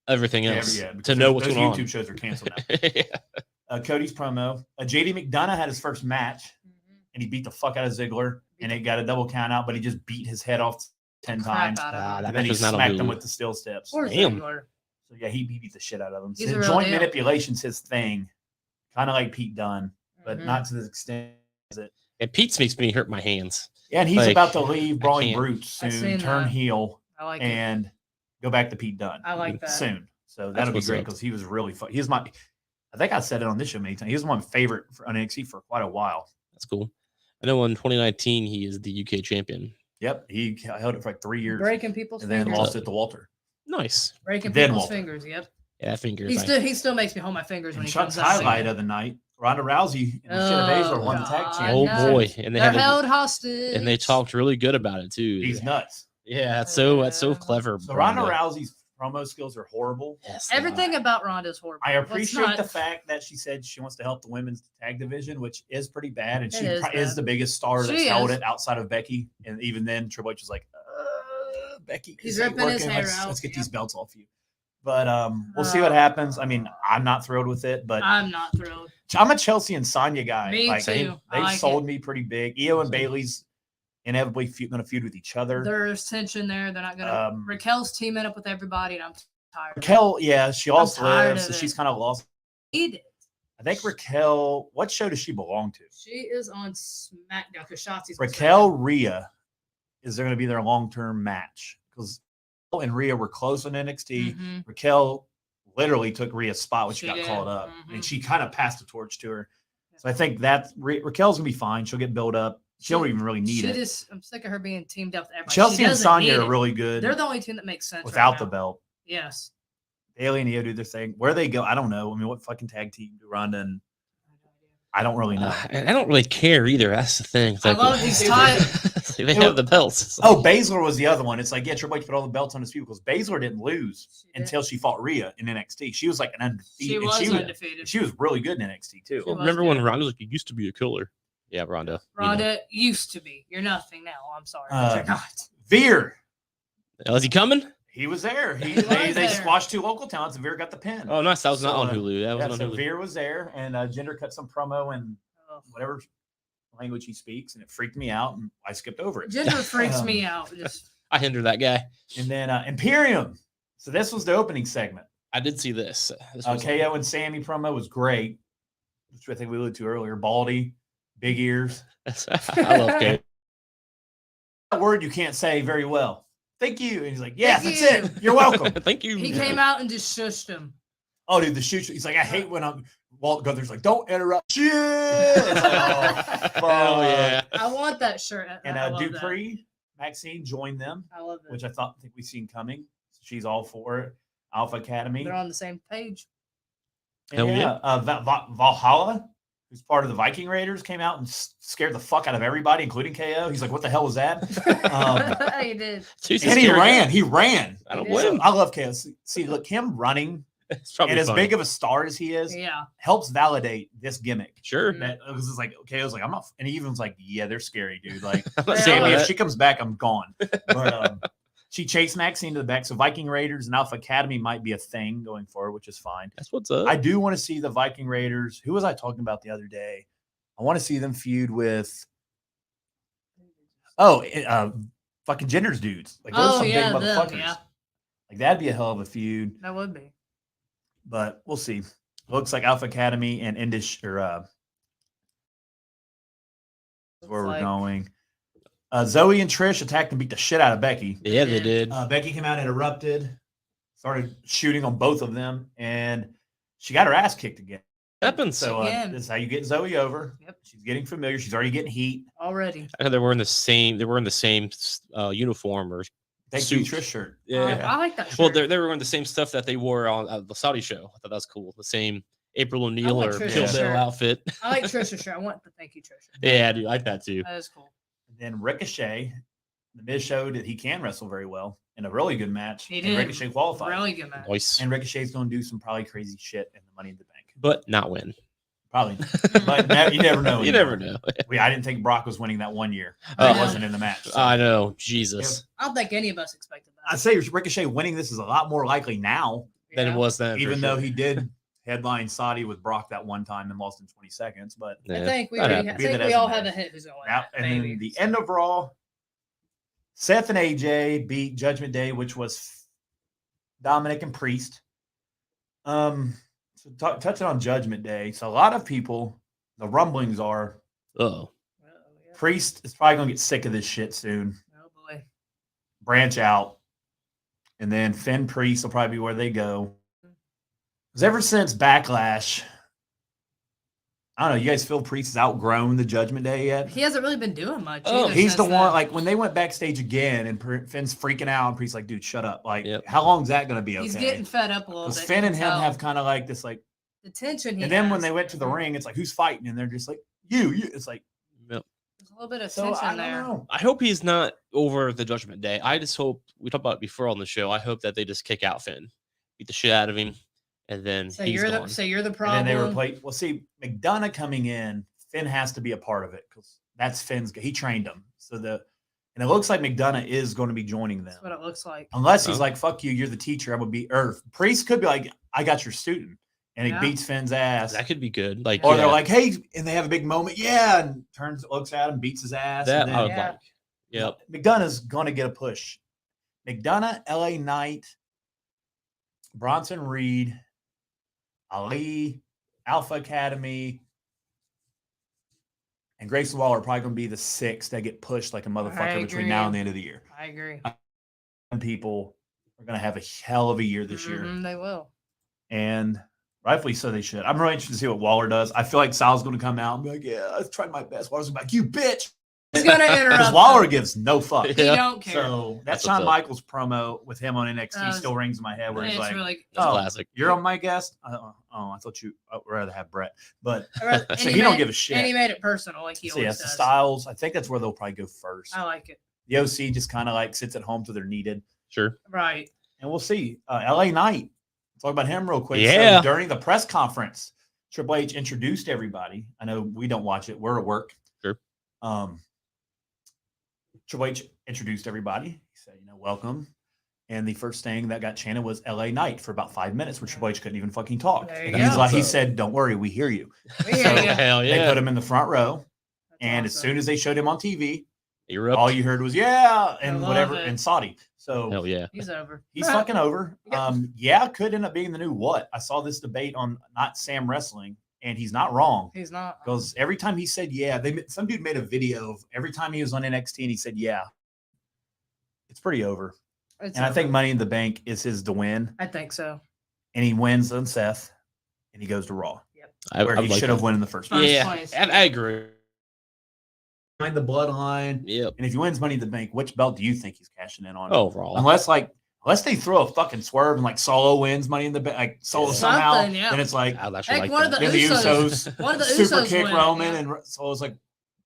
Everything else because to know what's those going YouTube on. shows are canceled now. Yeah. Cody's promo. JD McDonough had his first match, Mhm. and he beat the fuck out of Ziggler, and it got a double count out, but he just beat his head off 10 Crap times. out of him. that And then match he was not on smacked him Hulu. with the steel steps. Poor Damn. Ziggler. So yeah, he beat the shit out of him. He's a So real joint deal. manipulation's his thing, kind of like Pete Dunne, but Mhm. not to the extent. And Pete's makes me hurt my hands. Yeah, and he's Like, about to leave Brawling can't. Brutes I've soon, seen turn that. heel, I like it. and go back to Pete Dunne I like that. soon. So that'll be what's great up. because he was really fun. He's my, I think I said it on this show many times. He was my favorite on NXT for quite a while. That's cool. I know in 2019 he is the UK champion. Yep, he held it for like 3 years, Breaking people's and then fingers. lost it to Walter. Nice. Breaking then people's Walter. fingers. Yep. Yeah, I fingers. He still makes me hold my fingers when And he Chuck's comes out. highlight of the night: Ronda Rousey and Shayna Baszler won the tag God, team. Oh no. boy, and They're held hostage. and they talked really good about it too. He's nuts. Yeah, that's so clever. So Ronda Rousey's promo skills are horrible. Yes, they Everything are. about Ronda's horrible. I What's appreciate not- the fact that she said she wants to help the women's tag division, which is pretty bad, and It she is is bad. the biggest star that's She held is. it outside of Becky. And even then, Triple H was like, "Becky, He's this ain't ripping his working. hair Let's, out." let's get Yep. these belts off you." But we'll see what happens. I mean, I'm not thrilled with it, but I'm not thrilled. I'm a Chelsea and Sonya guy. Me like, too. I They've like sold it. me pretty big. Io and Bailey's inevitably going to feud with each other. There's tension there. They're not gonna. Raquel's teaming up with everybody, and I'm tired. of it. Raquel, yeah, she also tired lives, of so it. she's kind of lost. Need it. I think Raquel, what show does she belong to? She is on SmackDown because Shotzi's on Raquel Rhea is there going to be their long-term match because Raquel and Rhea were close on NXT. Mhm. Raquel literally took Rhea's spot when she She got did. called up, Mhm. and she kind of passed the torch to her. So I think that Raquel's going to be fine. She'll get built up. She don't even really need She it. just, I'm sick of her being teamed up with everybody. Chelsea She and doesn't Sonya need are it. really good They're the only team that makes sense without right the now. belt. Yes. Bailey and Io do their thing. Where they go, I don't know. I mean, what fucking tag team do Ronda and I don't really know. And I don't really care either. That's the thing. It's I like, love these ties. they have the belts. It's like- Oh, Baszler was the other one. It's like, yeah, Triple H put all the belts on his feet because Baszler didn't lose She did. until she fought Rhea in NXT. She was like an She undefeated. was and undefeated. She was really good in NXT too. She was remember when good. Ronda was like, "You used to be a killer." Yeah, Ronda. you know. Ronda used to be. You're nothing now. I'm sorry. But you're not. Veer, Oh, is he coming? he was there. He They was there. squashed two local talents, and Veer got the pin. Oh, nice. That was not So, on Hulu. That yeah, wasn't so on Hulu. Veer was there, and Jinder cut some promo in Oh. whatever language he speaks, and it freaked me out, and I skipped over it. Gender freaks Um, me out. Just I hindered that guy. And then Imperium. So this was the opening segment. I did see this. This was- KO and Sammy promo was great, which I think we alluded to earlier. Baldy, big ears. I love Kate. That word you can't say very well. thank you. And he's like, yes, Thank that's you. it. You're welcome. Thank you. He came out and just shushed him. Oh, dude, the shoot. He's like, I hate when Walt Gunther's like, don't interrupt. Shit. It's like, oh, Hell yeah. I want that shirt. And I love Dupree, Maxine joined them, that. I love it. which I think we've seen coming. She's all for it. Alpha Academy. They're on the same page. Hell yeah. Valhalla, who's part of the Viking Raiders, came out and scared the fuck out of everybody, including KO. He's like, what the hell was that? He did. She's And he ran. I don't Yeah. blame him. I love KO. See, look, him running It's probably and as funny. big of a star as he is, Yeah. helps validate this gimmick. Sure. That because it's like KO's like, I'm not, and he even was like, yeah, they're scary, dude. Like, I'm not Yeah, saying Sammy, if that. she comes back, I'm gone. But she chased Maxine to the back. So Viking Raiders and Alpha Academy might be a thing going forward, which is fine. That's what's up. I do want to see the Viking Raiders. Who was I talking about the other day? I want to see them feud with fucking genders dudes. Like those are some big motherfuckers. Yeah, Like that'd be a hell of a feud. that would be. But we'll see. Looks like Alpha Academy and Indish or where we're like- going. Zoe and Trish attacked and beat the shit out of Becky. Yeah, they did. Becky came out, interrupted, started shooting on both of them, and she got her ass kicked again. Happens. So Again. this is how you get Zoe over. Yep. She's getting familiar. She's already getting heat. Already. I know they were in the same. They were in the same uniform or Thank you, suit. Trish shirt. Yeah. I like that shirt. Well, they were wearing the same stuff that they wore on the Saudi show. I thought that was cool. The same April O'Neil like or Trisha's Kill Bill shirt. outfit. I like Trisha's shirt. I want to thank you, Trisha. Yeah, I do like that too. That is cool. And then Ricochet, the Miz showed that he can wrestle very well in a really good match. He and did. Ricochet qualified. Really good match. Nice, And Ricochet's going to do some probably crazy shit in the Money in the Bank. but not win. Probably. But you never know. You never know. I didn't think Brock was winning that one year. Oh. He wasn't in the match. so. I know. Jesus. I don't think any of us expected that. I'd say Ricochet winning this is a lot more likely now, Than Yeah. it was then. for even though sure. he did headline Saudi with Brock that one time and lost in 20 seconds. But I Yeah, think we that already, I happened. Be think that we as all it have may. a hit who's going to win. now, that, and maybe. then the end of Raw, Seth and AJ beat Judgment Day, which was Dominic and Priest. So touching on Judgment Day, so a lot of people, the rumblings are Oh, Yeah. Priest is probably going to get sick of this shit soon. Oh boy. Branch out, and then Finn Priest will probably be where they go. Because ever since Backlash, I don't know. You guys feel Priest has outgrown the Judgment Day yet? He hasn't really been doing much. Oh, either He's the since one. that. Like when they went backstage again, and Finn's freaking out, and Priest's like, "Dude, shut up!" Like, Yep. how long is that going to be? Okay, He's getting fed up a little because bit. Finn you and can him tell. have kind of like this, like, the tension. He and then when has. they went to the ring, it's like, who's fighting? And they're just like, you. It's like, yep. There's a little bit of so tension I don't there. know. I hope he's not over the Judgment Day. I just hope we talked about it before on the show. I hope that they just kick out Finn, beat the shit out of him, and then So he's you're gone. the And problem. then they replace. Well, see, McDonough coming in, Finn has to be a part of it because that's Finn's. He trained him, and it looks like McDonough is going to be joining them. That's what it looks like. Unless he's Oh. like, fuck you, you're the teacher. I'm going to be Earth. Priest could be like, I got your student. And he Yeah. beats Finn's ass. That could be good. Like, Or yeah, they're like, hey, and they have a big moment. Yeah. And looks at him, beats his ass. that and I then, would Yeah. like. Yep. McDonough's going to get a push. McDonough, LA Knight, Bronson Reed, Ali, Alpha Academy, and Grayson Waller are probably going to be the six that get pushed like a motherfucker between now and the end of the year. I agree. And people are going to have a hell of a year this year. Mhm, they will. And rightfully so they should. I'm really interested to see what Waller does. I feel like Sal's going to come out and be like, yeah, I tried my best. Waller's going to be like, you bitch. He's gonna Because interrupt. Waller them. gives no fuck. He Yeah. don't care. So that That's Shawn what's up. Michaels promo with him on NXT Uh, still rings in my head where he's it's like, really. That's Oh, classic. you're on my guest? I thought you I would rather have Brett. But and so he don't made- give a shit. And he made it personal, like he So yeah, always the does. Styles. I think that's where they'll probably go first. I like it. The OC just kind of like sits at home till they're needed. Sure. Right. And we'll see. LA Knight. Talk about him real quick. Yeah. So during the press conference, Triple H introduced everybody. I know we don't watch it. We're at work. Sure. Triple H introduced everybody. He said, welcome. And the first thing that got chanted was LA Knight for about 5 minutes, where Triple H couldn't even fucking talk. There you And he's go. like, he So- said, don't worry, we hear you. We hear ya. Hell They yeah. put him in the front row. That's And as awesome. soon as they showed him on TV, You're up. all you heard was, yeah, I and love whatever, it. and Saudi. So Hell yeah. He's over. he's fucking over. Yeah. Could end up being the new what? I saw this debate on Not Sam Wrestling, and he's not wrong. He's not. Because every time he said yeah, some dude made a video of every time he was on NXT and he said yeah. It's pretty over. It's And I think over. Money in the Bank is his to win. I think so. And he wins on Seth, and he goes to Raw, where he like should have that. won in the first First Yeah, place. I agree. Behind the Bloodline. Yep. And if he wins Money in the Bank, which belt do you think he's cashing in on? Overall. Unless they throw a fucking swerve and like Solo wins Money in the Bank, like Solo Yeah. somehow, Something, yeah. then it's like I'd actually Heck, like one of that. the then the Usos. Usos One of the super Usos kick win it, Roman, yeah. and Solo's like,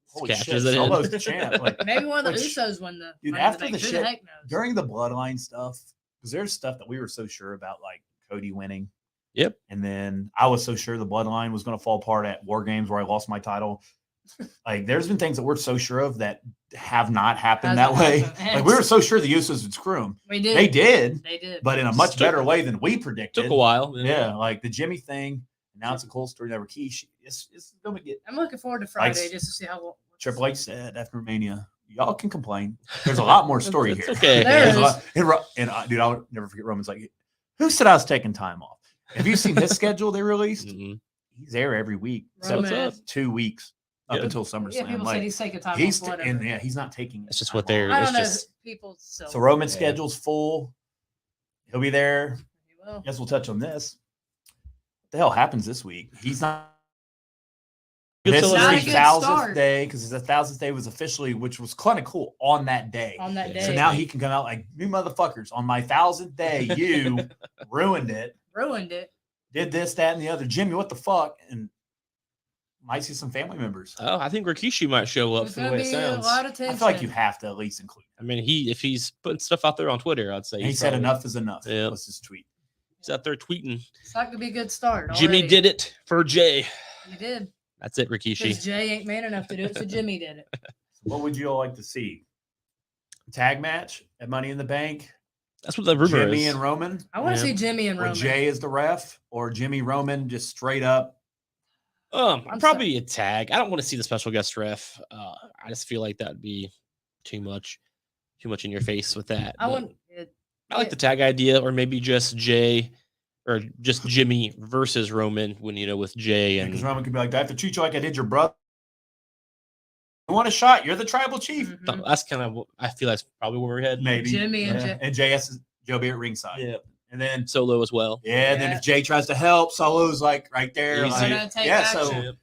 holy shit, Catches it in. Solo's the champ. Like, Maybe one of the Which- Usos win the dude, Money in after Bank. the Who shit- the heck knows? during the Bloodline stuff, because there's stuff that we were so sure about, like Cody winning. Yep. And then I was so sure the Bloodline was going to fall apart at War Games where I lost my title. Like, there's been things that we're so sure of that have not happened that Hasn't way. happened. Like, we were so sure the Usos would screw them. We did. They did, They did. but in a much Took- better way than we predicted. Took a while. Yeah, like the Jimmy thing. And now it's a cool story that Rikishi. It's going to get. I'm looking forward to Friday Like, just to see how. Triple H said after Mania, y'all can complain. There's a lot more story It's here. okay. There There's a is. lot- dude, I'll never forget Roman's like, who said I was taking time off? Have you seen his schedule they released? Mhm. He's there every week, except Roman. for 2 weeks up Yeah. until Yeah, SummerSlam. people said Like, he's taking time he's off. Whatever. and yeah, he's not taking. It's just time what they're- I off. don't know. it's just- People still. So Roman's Yeah. schedule's full. He'll be there. Well, Guess we'll touch on this. What the hell happens this week? He's not. Good This is celebration. Not a his good 1,000th start. day because his 1,000th day was officially, which was kind of cool on that day. on that So day. So now he can come out like, new motherfuckers, on my 1,000th day, you ruined it, ruined it. did this, that, and the other. Jimmy, what the fuck? And might see some family members. Oh, I think Rikishi might show up There's for the gonna way it be a sounds. lot of I tension. feel like you have to at least include him. I mean, if he's putting stuff out there on Twitter, I'd say And he he's said probably- enough is enough. Yeah. Let's just tweet. He's out there tweeting. It's not gonna be a good start. Jimmy already. did it for Jay. He did. That's it, Because Rikishi. Jay ain't man enough to do it, so Jimmy did it. What would you all like to see? Tag match at Money in the Bank? That's what the rumor Jimmy is. and Roman? I want Yeah. to see Jimmy and Or Roman. Jay is the ref? Or Jimmy Roman just straight up? I'm Probably a tag. I don't want to see the special guest ref. I just feel like that'd be too much in your face with that. I But want. It, I like the tag idea, or maybe just Jay, or just Jimmy versus Roman. When with Jay and Because Roman could be like, I have to treat you like I did your brother. You want a shot? You're the tribal chief. Mhm. that's kind of. I feel that's probably where we're heading. Maybe. Jimmy and Yeah. Jay. And JS is Joe be at ringside. Yeah. And then Solo as well. and then Yeah. if Jay tries to help, Solo's like right there. Easy. Like, Gonna take yeah, action. so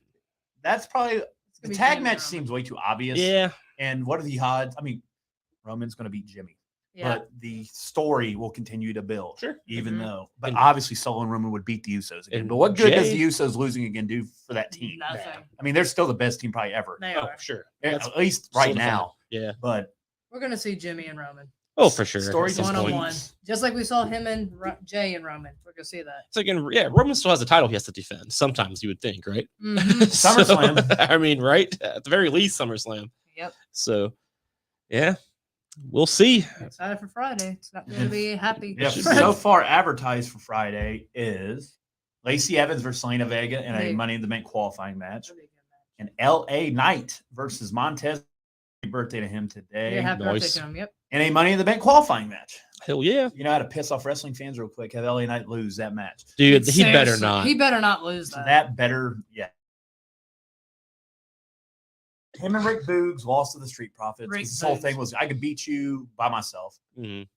that's probably gonna the be tag Jimmy match Roman. seems way too obvious. Yeah. And what are the odds? I mean, Roman's going to beat Jimmy, Yeah. but the story will continue to build. Sure. Even Mhm. though, but And- obviously Solo and Roman would beat the Usos again. and But what good does Jay- the Usos losing again do for that team? Nothing. I mean, they're still the best team probably ever, They Oh, are. sure. at That's least right solidified. now. Yeah. But We're gonna see Jimmy and Roman. Oh, for sure. Story At some One point. on one, just like we saw him and Jay and Roman. We're gonna see that. It's like, yeah, Roman still has a title he has to defend. Sometimes you would think, right? Mhm. SummerSlam. So, I mean, right? At the very least, SummerSlam. Yep. So, yeah, we'll see. Excited for Friday. It's not gonna be happy. yeah, should so far advertised for Friday is Lacey Evans versus Selena Vega in a Big. Money in the Bank qualifying match, That'll be a good match. and LA Knight versus Montez. Happy birthday to him today. Yeah, happy birthday nice. to him. Yep. In a Money in the Bank qualifying match. Hell yeah, You know how to piss off wrestling fans real quick? Have LA Knight lose that match. dude. He better Seriously, not. He better not lose So that. that better, yeah. Him and Rick Boogs lost to the Street Profits. Rick This whole Boogs. thing was I could beat you by myself Mhm,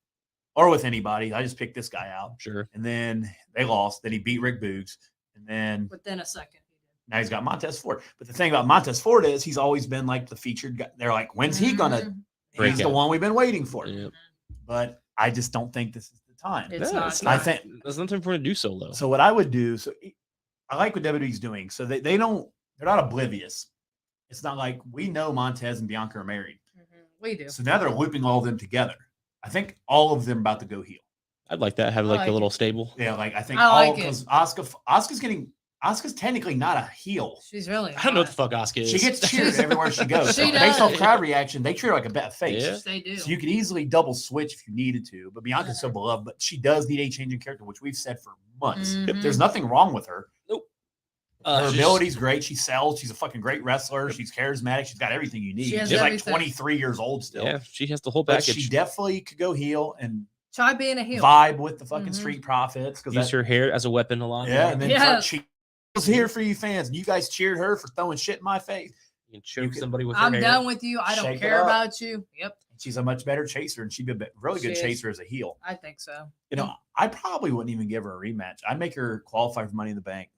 or with anybody. I just picked this guy out. sure. And then they lost. Then he beat Rick Boogs. And then Within a second. now he's got Montez Ford. But the thing about Montez Ford is he's always been like the featured guy. They're like, when's he gonna? Mhm. Break He's the out. one we've been waiting for. Yeah. But I just don't think this is the time. It's Yeah, not. it's good. I think There's nothing for him to do solo. so. What I would do, I like what WWE's doing. So they don't, they're not oblivious. It's not like we know Montez and Bianca are married. Mhm. We do. So now they're looping all of them together. I think all of them about to go heel. I'd like that. Have I like like a little it. stable. Yeah, like I think I all like it. because Oscar's technically not a heel. She's really. I don't know what not. the fuck Asuka is. She gets cheered everywhere she goes. She So based off does. crowd reaction, they treat her like a bad face. Yeah. They do. So you could easily double switch if you needed to. But Bianca's so beloved, but she does need a change in character, which we've said for months. Mhm. There's nothing wrong with her. Her she's- ability's great. She sells. She's a fucking great wrestler. She's charismatic. She's got everything you need. She has She's like everything. 23 years old still. Yeah, she has the whole But package. she definitely could go heel and Try being a heel. vibe with the fucking Mhm. Street Profits. Because Use her hair as a weapon a lot. yeah, and then Yeah. she was here for you fans. And you guys cheered her for throwing shit in my face. You can choke You can- somebody with her I'm hair. done with you. I don't Shake it care up. about you. Yep. She's a much better chaser, and she'd be a really good She is. chaser as a heel. I think so. You know, I probably wouldn't even give her a rematch. I'd make her qualify for Money in the Bank.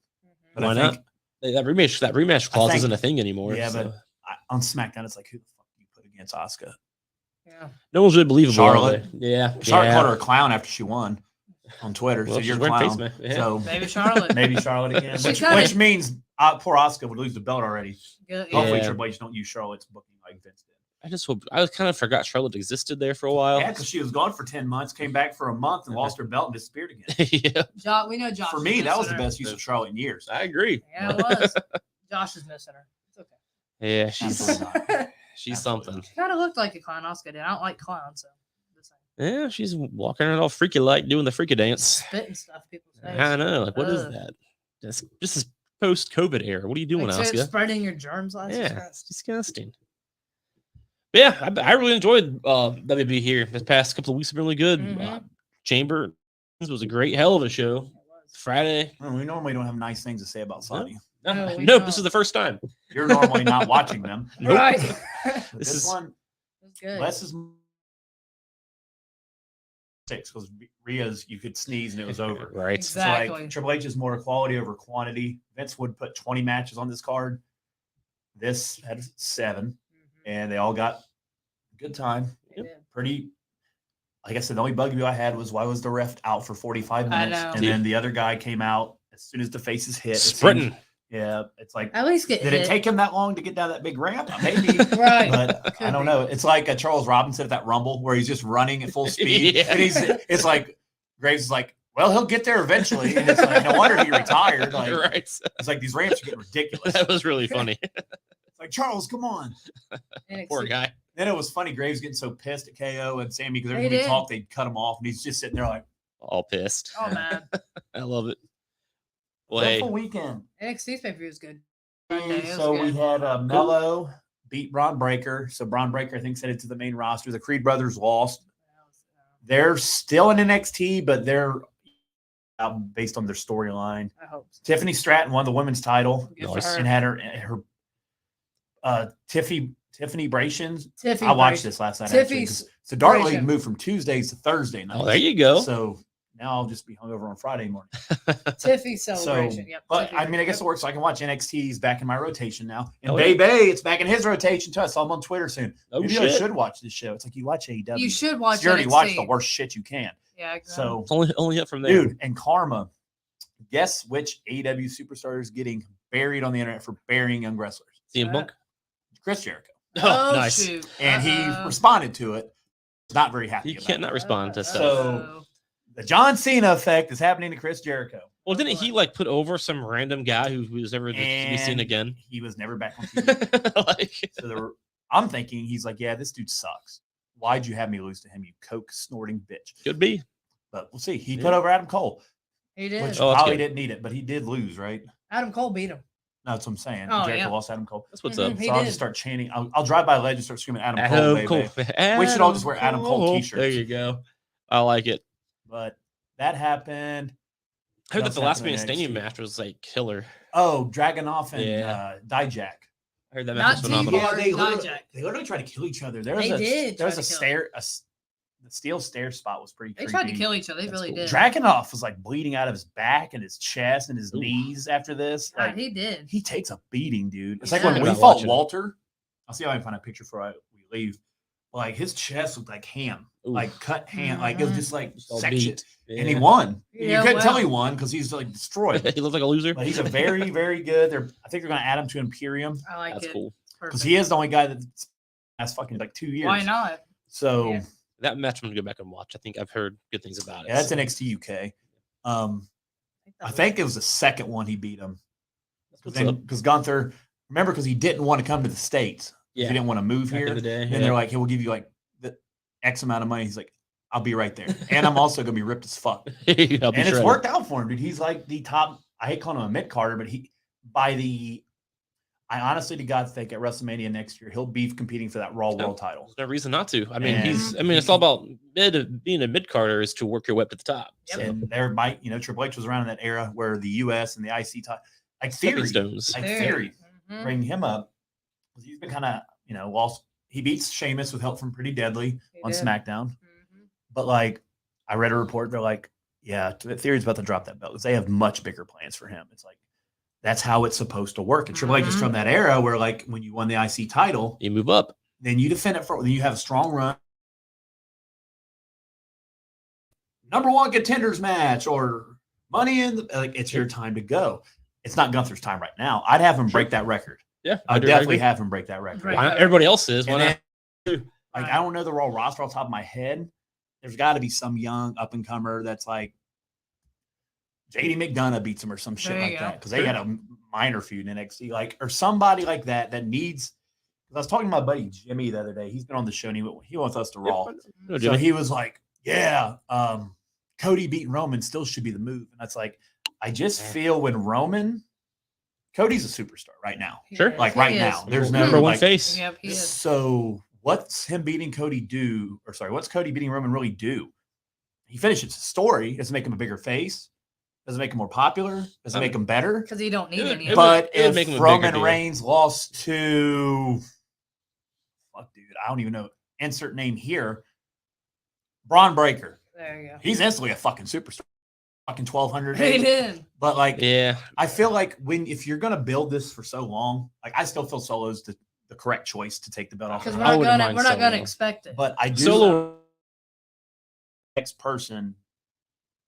But Why I think, not? That rematch clause think- isn't a thing anymore. yeah, so. but on SmackDown, it's like, who the fuck do you put against Asuka? Yeah. No one's really believable. Charlotte. Are they? Yeah. Charlotte yeah. called her a clown after she won on Twitter. Well, so she's you're a wearing face clown. mask. Yeah. So Maybe Charlotte. maybe Charlotte again, She's which kinda- means poor Asuka would lose the belt already. Good. Hopefully, Yeah. Triple H don't use Charlotte's booking like Vince did. I kind of forgot Charlotte existed there for a while. Yeah, because she was gone for 10 months, came back for a month, and lost her belt and disappeared again. yeah, We know Josh. For is me, that was missing the her. best use of Charlotte in years. I agree. Yeah, it was. Josh is missing her. It's okay. Yeah, she's Absolutely not. she's Absolutely something. She kind of looked like a clown. Asuka did. I don't like clowns, so just saying. Yeah, she's walking around all freaky like doing the freaky dance. Spitting stuff. People say. I know. Like, what is Ugh. that? This is post-COVID era. What are you doing, Like, Asuka? spreading your germs last Yeah, it's disgusting. But yeah, I really enjoyed WB here. The past couple of weeks have been really good. Mhm. Chamber was a great hell of a show. Friday. Well, we normally don't have nice things to say about Saudi. No, we Nope, don't. this is the first time. You're normally not watching them. Nope. Right. But This this is- one, That's good. less is 6 because Rhea's you could sneeze and it was over. Right. Exactly. So like Triple H is more quality over quantity. Vince would put 20 matches on this card. This had 7, Mhm. and they all got a good time. They did. Pretty. Like I said, the only bugaboo I had was why was the ref out for 45 I minutes, know. and then the other guy came out as soon as the faces hit. It seemed- Sprinting. Yeah, it's like. At least get Did hit. it take him that long to get down that big ramp? Maybe. Right. But I Could don't be. know. It's like Charles Robinson at that Rumble where he's just running at full speed. Yeah. And it's like Graves is like, well, he'll get there eventually. And it's like, no wonder he retired. Like, right. it's like these ramps are getting ridiculous. That was really funny. It's like, Charles, come on. NXT. Poor guy. Then it was funny. Graves getting so pissed at KO and Sammy because every They time he did. talked, they'd cut him off. And he's just sitting there like, All pissed. Oh man, I love it. Well, hey, full weekend. NXT's pay per view was good. Sunday, it was So we good. had Mello beat Braun Breaker. So Braun Breaker, I think, sent it to the main roster. The Creed brothers lost. They're still in NXT, but they're out based on their storyline. I hope so. Tiffany Stratton won the women's title Good for Nice. her. and had her Tiffany Brations. Tiffy I watched Brace- this last night. Tiffy Actually, 'cause so Dark League Bration. moved from Tuesdays to Thursday nights. oh, there you go. So now I'll just be hungover on Friday morning. Tiffy So, celebration. Yep. but Tiffy I mean, I guess Yep. it works. So I can watch NXT's back in my rotation now. And Oh, yeah. Bay, it's back in his rotation too. I saw him on Twitter soon. Oh, Maybe I shit. should watch this show. It's like you watch AEW. You should watch. You already NXT. watch the worst shit you can. Yeah. Exactly. So, It's only up from there. dude, and Karma, guess which AEW superstar is getting buried on the internet for burying young wrestlers? CM Punk. Chris Jericho. Oh, nice. Shoot. And he Uh-oh. responded to it. Not very happy. You about can't it. not respond to stuff. So- The John Cena effect is happening to Chris Jericho. Well, didn't he like put over some random guy who was ever to be seen And again? He was never back on TV. Like, So I'm thinking he's like, yeah, this dude sucks. Why'd you have me lose to him, you coke snorting bitch? could be. But we'll see. He Yeah. put over Adam Cole, He did. which Oh, that's probably good. didn't need it, but he did lose, right? Adam Cole beat him. No, that's what I'm saying. Oh, Jericho yeah. lost Adam Cole. That's what's Mhm. up. He So I'll did. just start chanting. I'll drive by Ledge and start screaming Adam, Cole, Adam baby. Cole. We should all just wear Adam Cole t-shirts. There you go. I like it. But that happened. I heard What that the else last happened Man in Stadium NXT? match was like killer. Oh, Dragonoff and Yeah. Dijak. I heard that Not match was phenomenal. T-Bar. they Dijak. literally tried to kill each other. There They was did There was try a to kill stair. The steel stair spot was pretty They creepy. tried to kill each other. They That's really cool. did. Dragonoff was like bleeding out of his back and his chest and his Ooh. knees after this. God, Like he did. he takes a beating, dude. It's He like when does. we About fought watching it. Walter. I'll see if I can find a picture before we leave. Like his chest looked like ham, Ooh. like cut ham. Like it was Mhm. just like Just all section. beat. And he Yeah. won. Yeah, you couldn't tell well. he won because he's like destroyed. He looked like a loser. But he's a very, very good. I think they're going to add him to Imperium I like That's it. cool. because Perfect. he is the only guy that's fucking like 2 years. Why not? So Yeah. That match I'm gonna go back and watch. I think I've heard good things about it. yeah, that's NXT UK. I think it was the second one he beat him. What's up? Because Gunther, remember, because he didn't want to come to the States. Yeah. He didn't want to move Back here. in the day. And yeah. they're like, hey, we'll give you like the X amount of money. He's like, I'll be right there. And I'm also going to be ripped as fuck. I'll be And it's shredded. worked out for him, dude. He's like the top, I hate calling him a mid-carder, but I honestly to God think at WrestleMania next year, he'll be competing for that Raw Yeah. World title. There's no reason not to. I mean, And it's all about being a mid carder is to work your way up to the top. Yep. So And there might, Triple H was around in that era where the US and the IC title, like stepping Theory, stones. like Very. Theory, Mhm. bring him up. 'Cause he's been kind of, lost he beats Sheamus with help from Pretty Deadly He on did. SmackDown. Mhm. But like, I read a report. They're like, yeah, Theory's about to drop that belt because they have much bigger plans for him. It's like that's how it's supposed to work. And Triple H is Mhm. from that era where like when you won the IC title, You move up. then you defend it for. Then you have a strong run. Number one contenders match or money in the, like it's your time to go. It's not Gunther's time right now. I'd have him break that record. Yeah, I'd I definitely agree. have him break that record. Right. Why not? Everybody else is. Why And not? then, like I don't know the Raw roster off the top of my head. There's got to be some young up and comer that's like JD McDonough beats him or some shit There you like go. that because they had a minor feud in NXT, like or somebody like that that needs. I was talking to my buddy Jimmy the other day. He's been on the show and he wants us to Raw. No, So Jimmy. he was like, "Yeah, Cody beating Roman still should be the move." And that's like, I just feel when Cody's a superstar right now. Sure. He Like is. right He now, is. there's no Number one like, face. Yep, he is. So what's him beating Cody do? Or sorry, what's Cody beating Roman really do? He finishes his story. Doesn't make him a bigger face. Doesn't make him more popular. Doesn't make him better. Because he don't need It any. would- of But it would make him if a bigger Roman deal. Reigns lost to, fuck, dude, I don't even know. Insert name here. Braun Breaker. There you go. He's instantly a fucking superstar. Fucking 1,200. He did. But like, Yeah. I feel like if you're gonna build this for so long, like I still feel Solo's the correct choice to take the belt off. Because of we're him. not wouldn't gonna mind Solo. expect it. But I do Solo. next person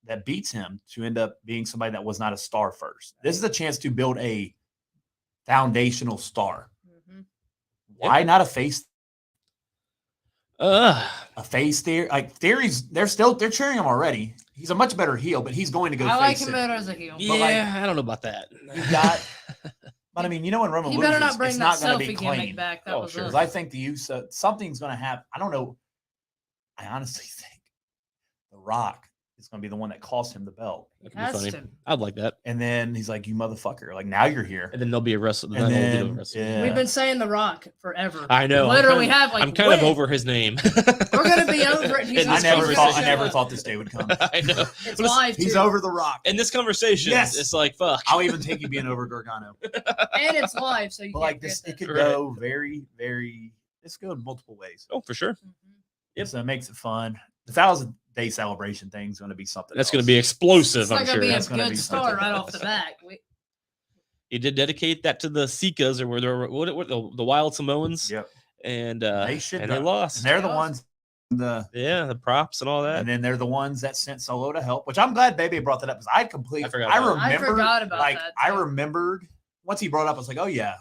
that beats him to end up being somebody that was not a star first. This is a chance to build a foundational star. Mhm. Why not a face? Uh, A face theory? Like Theory's, they're cheering him already. He's a much better heel, but he's going to go I like face him it. better as a heel. But, like, yeah, I don't know about that. You got, but I mean, you know when Roman He loses, better not bring it's that not going to selfie be gimmick clean. back. That Oh, was sure. Because us. I think the use something's going to happen. I don't know. I honestly think The Rock is going to be the one that cost him the belt. That could be Has funny. to. I'd like that. And then he's like, "You motherfucker! Like now you're here." And then there'll be a wrestle. And then, wrestle. yeah. We've been saying The Rock forever. I know. Literally have like I'm kind of when? over his name. We're gonna be over it. He's In I this just never gonna thought. show I never up. thought this day would come. I know. It's But live He's too. over The Rock. In this conversation, Yes. it's like fuck. I'll even take you being over Gargano. And it's live, so you But can't like this, forget it could Right. go very, very. This could go in multiple ways. Oh, for sure. that. Mhm. Yep. So it makes it fun. The 1,000-day celebration thing is going to be something. That's else. going to be explosive. It's I'm not gonna sure. be a That's gonna good be start something right else. off the bat. He did dedicate that to the Sikas, or were there what the Wild Samoans, Yep. and They should. and they not. lost. And they're the They ones. The props and all that. And then they're the ones that sent Solo to help, which I'm glad Baby brought that up because I completely. I forgot I about that. I remember. forgot about like that, I too. remembered once he brought it up. I was like, oh yeah,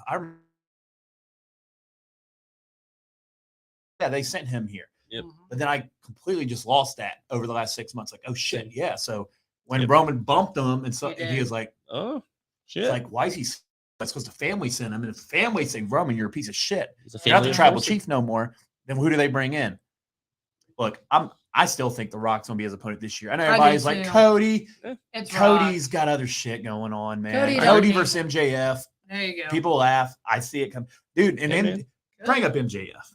yeah, they sent him here. Yep. Mhm. But then I completely just lost that over the last 6 months. Like, oh shit, Same. yeah. So when Yep. Roman bumped him and so He he did. was like, Oh shit! it's like, why is he? That's because the family sent him, and if the family say Roman, you're a piece of shit. He's a You're not family the tribal enforcer. chief no more. Then who do they bring in? Look, I still think The Rock's gonna be his opponent this year. I know I do everybody's like too. Cody. It's Cody's got other shit going on, man. Cody Cody, doesn't versus even- MJF. Rock. There you go. People laugh. I see it come, dude. And Hey, then man. bring up MJF.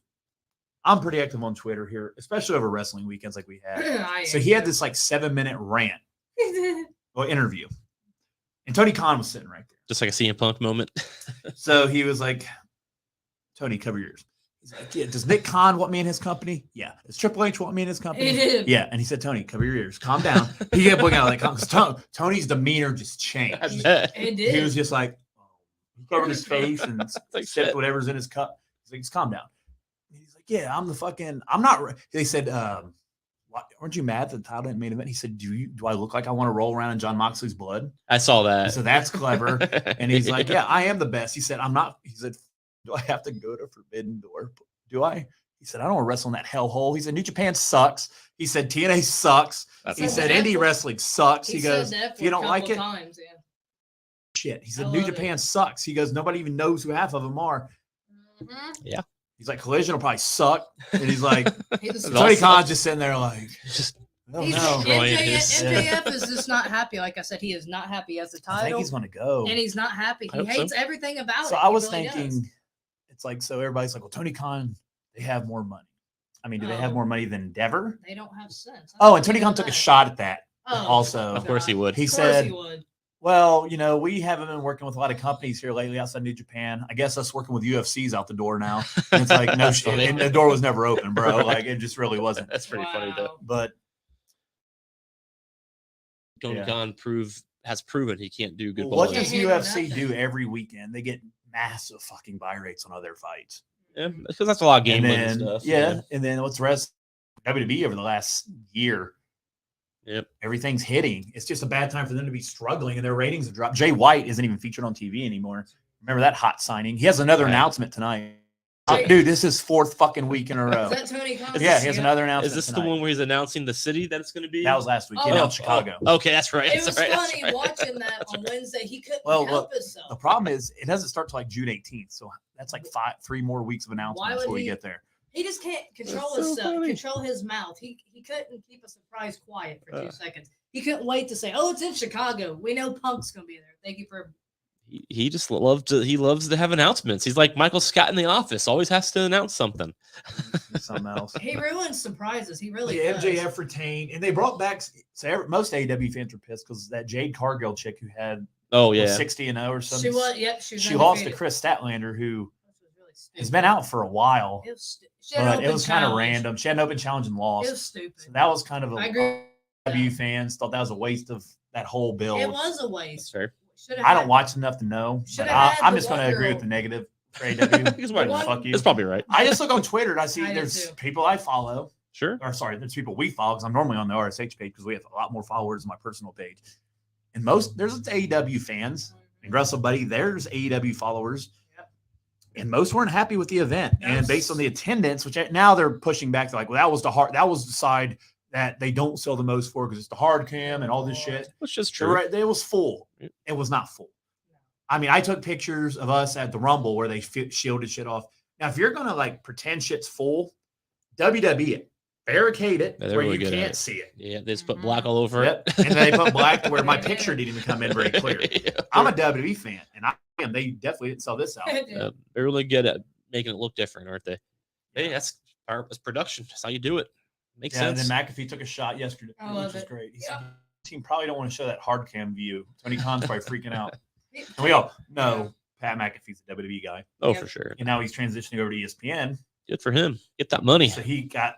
I'm pretty active on Twitter here, especially over wrestling weekends like we had. I So am he had too. this like 7-minute rant or interview, and Tony Khan was sitting right there. Just like a CM Punk moment. So he was like, "Tony, cover your ears." He's like, "Yeah, does Nick Khan want me in his company? Yeah. Does Triple H want me in his company? He did. Yeah." And he said, "Tony, cover your ears. Calm down." He kept looking out like, because Tony's demeanor just changed. I bet. It did. He was just like, he covered his face and Like sipped shit. whatever's in his cup. He's like, just calm down. And he's like, yeah, I'm not. They said, weren't you mad that the title didn't main event? He said, do I look like I want to roll around in John Moxley's blood? I saw that. So that's clever. And he's like, yeah, I am the best. He said, I'm not. He said, do I have to go to Forbidden Door? Do I? He said, I don't want to wrestle in that hellhole. He said, New Japan sucks. He said, TNA sucks. That's He said said, that indie for- wrestling sucks. He said goes, that if for you a don't like couple it, times, yeah. shit. He said, I New love it. Japan sucks. He goes, nobody even knows who half of them are. Mhm. He's like, Collision will probably suck. And he's like, He's That's Tony awesome. Khan's just sitting there like, Just I don't He's, know. Destroying his- MJF is just not happy. Like I said, he is not happy as the I think title, he's going to go. and he's not happy. I He hope so. hates everything about it. So I He was really thinking, does. it's like, so everybody's like, well, Tony Khan, they have more money. I mean, do they have Oh. more money than Endeavor? They don't have sense. Oh, and Tony Khan took a shot at that Oh, also. of course he would. He Of course said, he would. Well, we haven't been working with a lot of companies here lately outside New Japan. I guess us working with UFC's out the door now. And it's like, no shit. And the door was never open, bro. Right. Like, it just really wasn't. That's pretty funny, though. Wow. But Tony Yeah. Khan has proven he can't do good what bowling. does UFC do every weekend? They get massive fucking buy rates on other fights. Yeah, because that's a lot of game And money then, stuff. yeah. And then what's the rest? WWE over the last year. Yep. Everything's hitting. It's just a bad time for them to be struggling, and their ratings have dropped. Jay White isn't even featured on TV anymore. Remember that hot signing? He has another Right. announcement tonight. Wait. Dude, this is 4th fucking week in a row. Is that Tony Khan? Yeah, he has another announcement. Is this tonight. the one where he's announcing the city that it's going to be? That was last week. He Oh. announced Chicago. Okay, that's right. It That's was right, that's funny right. watching that on Wednesday. He couldn't Well, help The himself. problem is it doesn't start till like June 18th. So that's like 3 more weeks of Why announcements would before we he- get there. He just can't control That's so himself, funny. control his mouth. He couldn't keep a surprise quiet for 2 Uh. seconds. He couldn't wait to say, "Oh, it's in Chicago. We know Punk's gonna be there." Thank you for. He just loves to have announcements. He's like Michael Scott in The Office. Always has to announce something. Something else. He ruins surprises. He really The does. MJF retained, and they brought back. So most AEW fans were pissed because that Jade Cargill chick who had Oh was yeah, 60-0 or something. She was. Yep. She was. She lost to undefeated. Chris Statlander, who Which was really has stupid. been out for a while. It was, she had an But it open was kind of challenge. random. She had an open challenge and It lost. was stupid. So that was kind of I a agree. AEW fans thought that was a waste of that whole build. It was a that's waste. fair. Should've I don't had- watch enough to know. But Should've had I'm the just going to one agree girl. with the negative for AEW. He's right. One- Fuck you. That's probably right. I just look on Twitter and I see I do there's too. people I follow. Sure. Or sorry, there's people we follow because I'm normally on the RSH page because we have a lot more followers on my personal page. And there's AEW fans and Wrestle Buddy, there's AEW followers. Yep. And most weren't happy with the event. And Yes. based on the attendance, which now they're pushing back, they're like, well, that was the side that they don't sell the most for because it's the hard cam and all this shit. Which is So true. right, it was full. Yep. It was not full. I mean, I took pictures of us at the Rumble where they shielded shit off. Now, if you're gonna like pretend shit's full, WWE it, barricade it Yeah, they're where really you good at can't it. see it. Yeah, they just put black all over Yep. it. And then they put black to where my picture didn't even come in very clear. Yeah. I'm a WWE fan, and I am. They definitely didn't sell this out. They're really good at making it look different, aren't they? Hey, Yeah. that's production. That's how you do it. Makes Yeah, and sense. then McAfee took a shot yesterday, I which love was it. great. He Yeah. said, "The team probably don't want to show that hard cam view." Tony Khan's probably freaking out. And we all know Pat McAfee's a WWE guy, Oh, Yeah. for sure. and now he's transitioning over to ESPN. Good for him. Get that money. So he got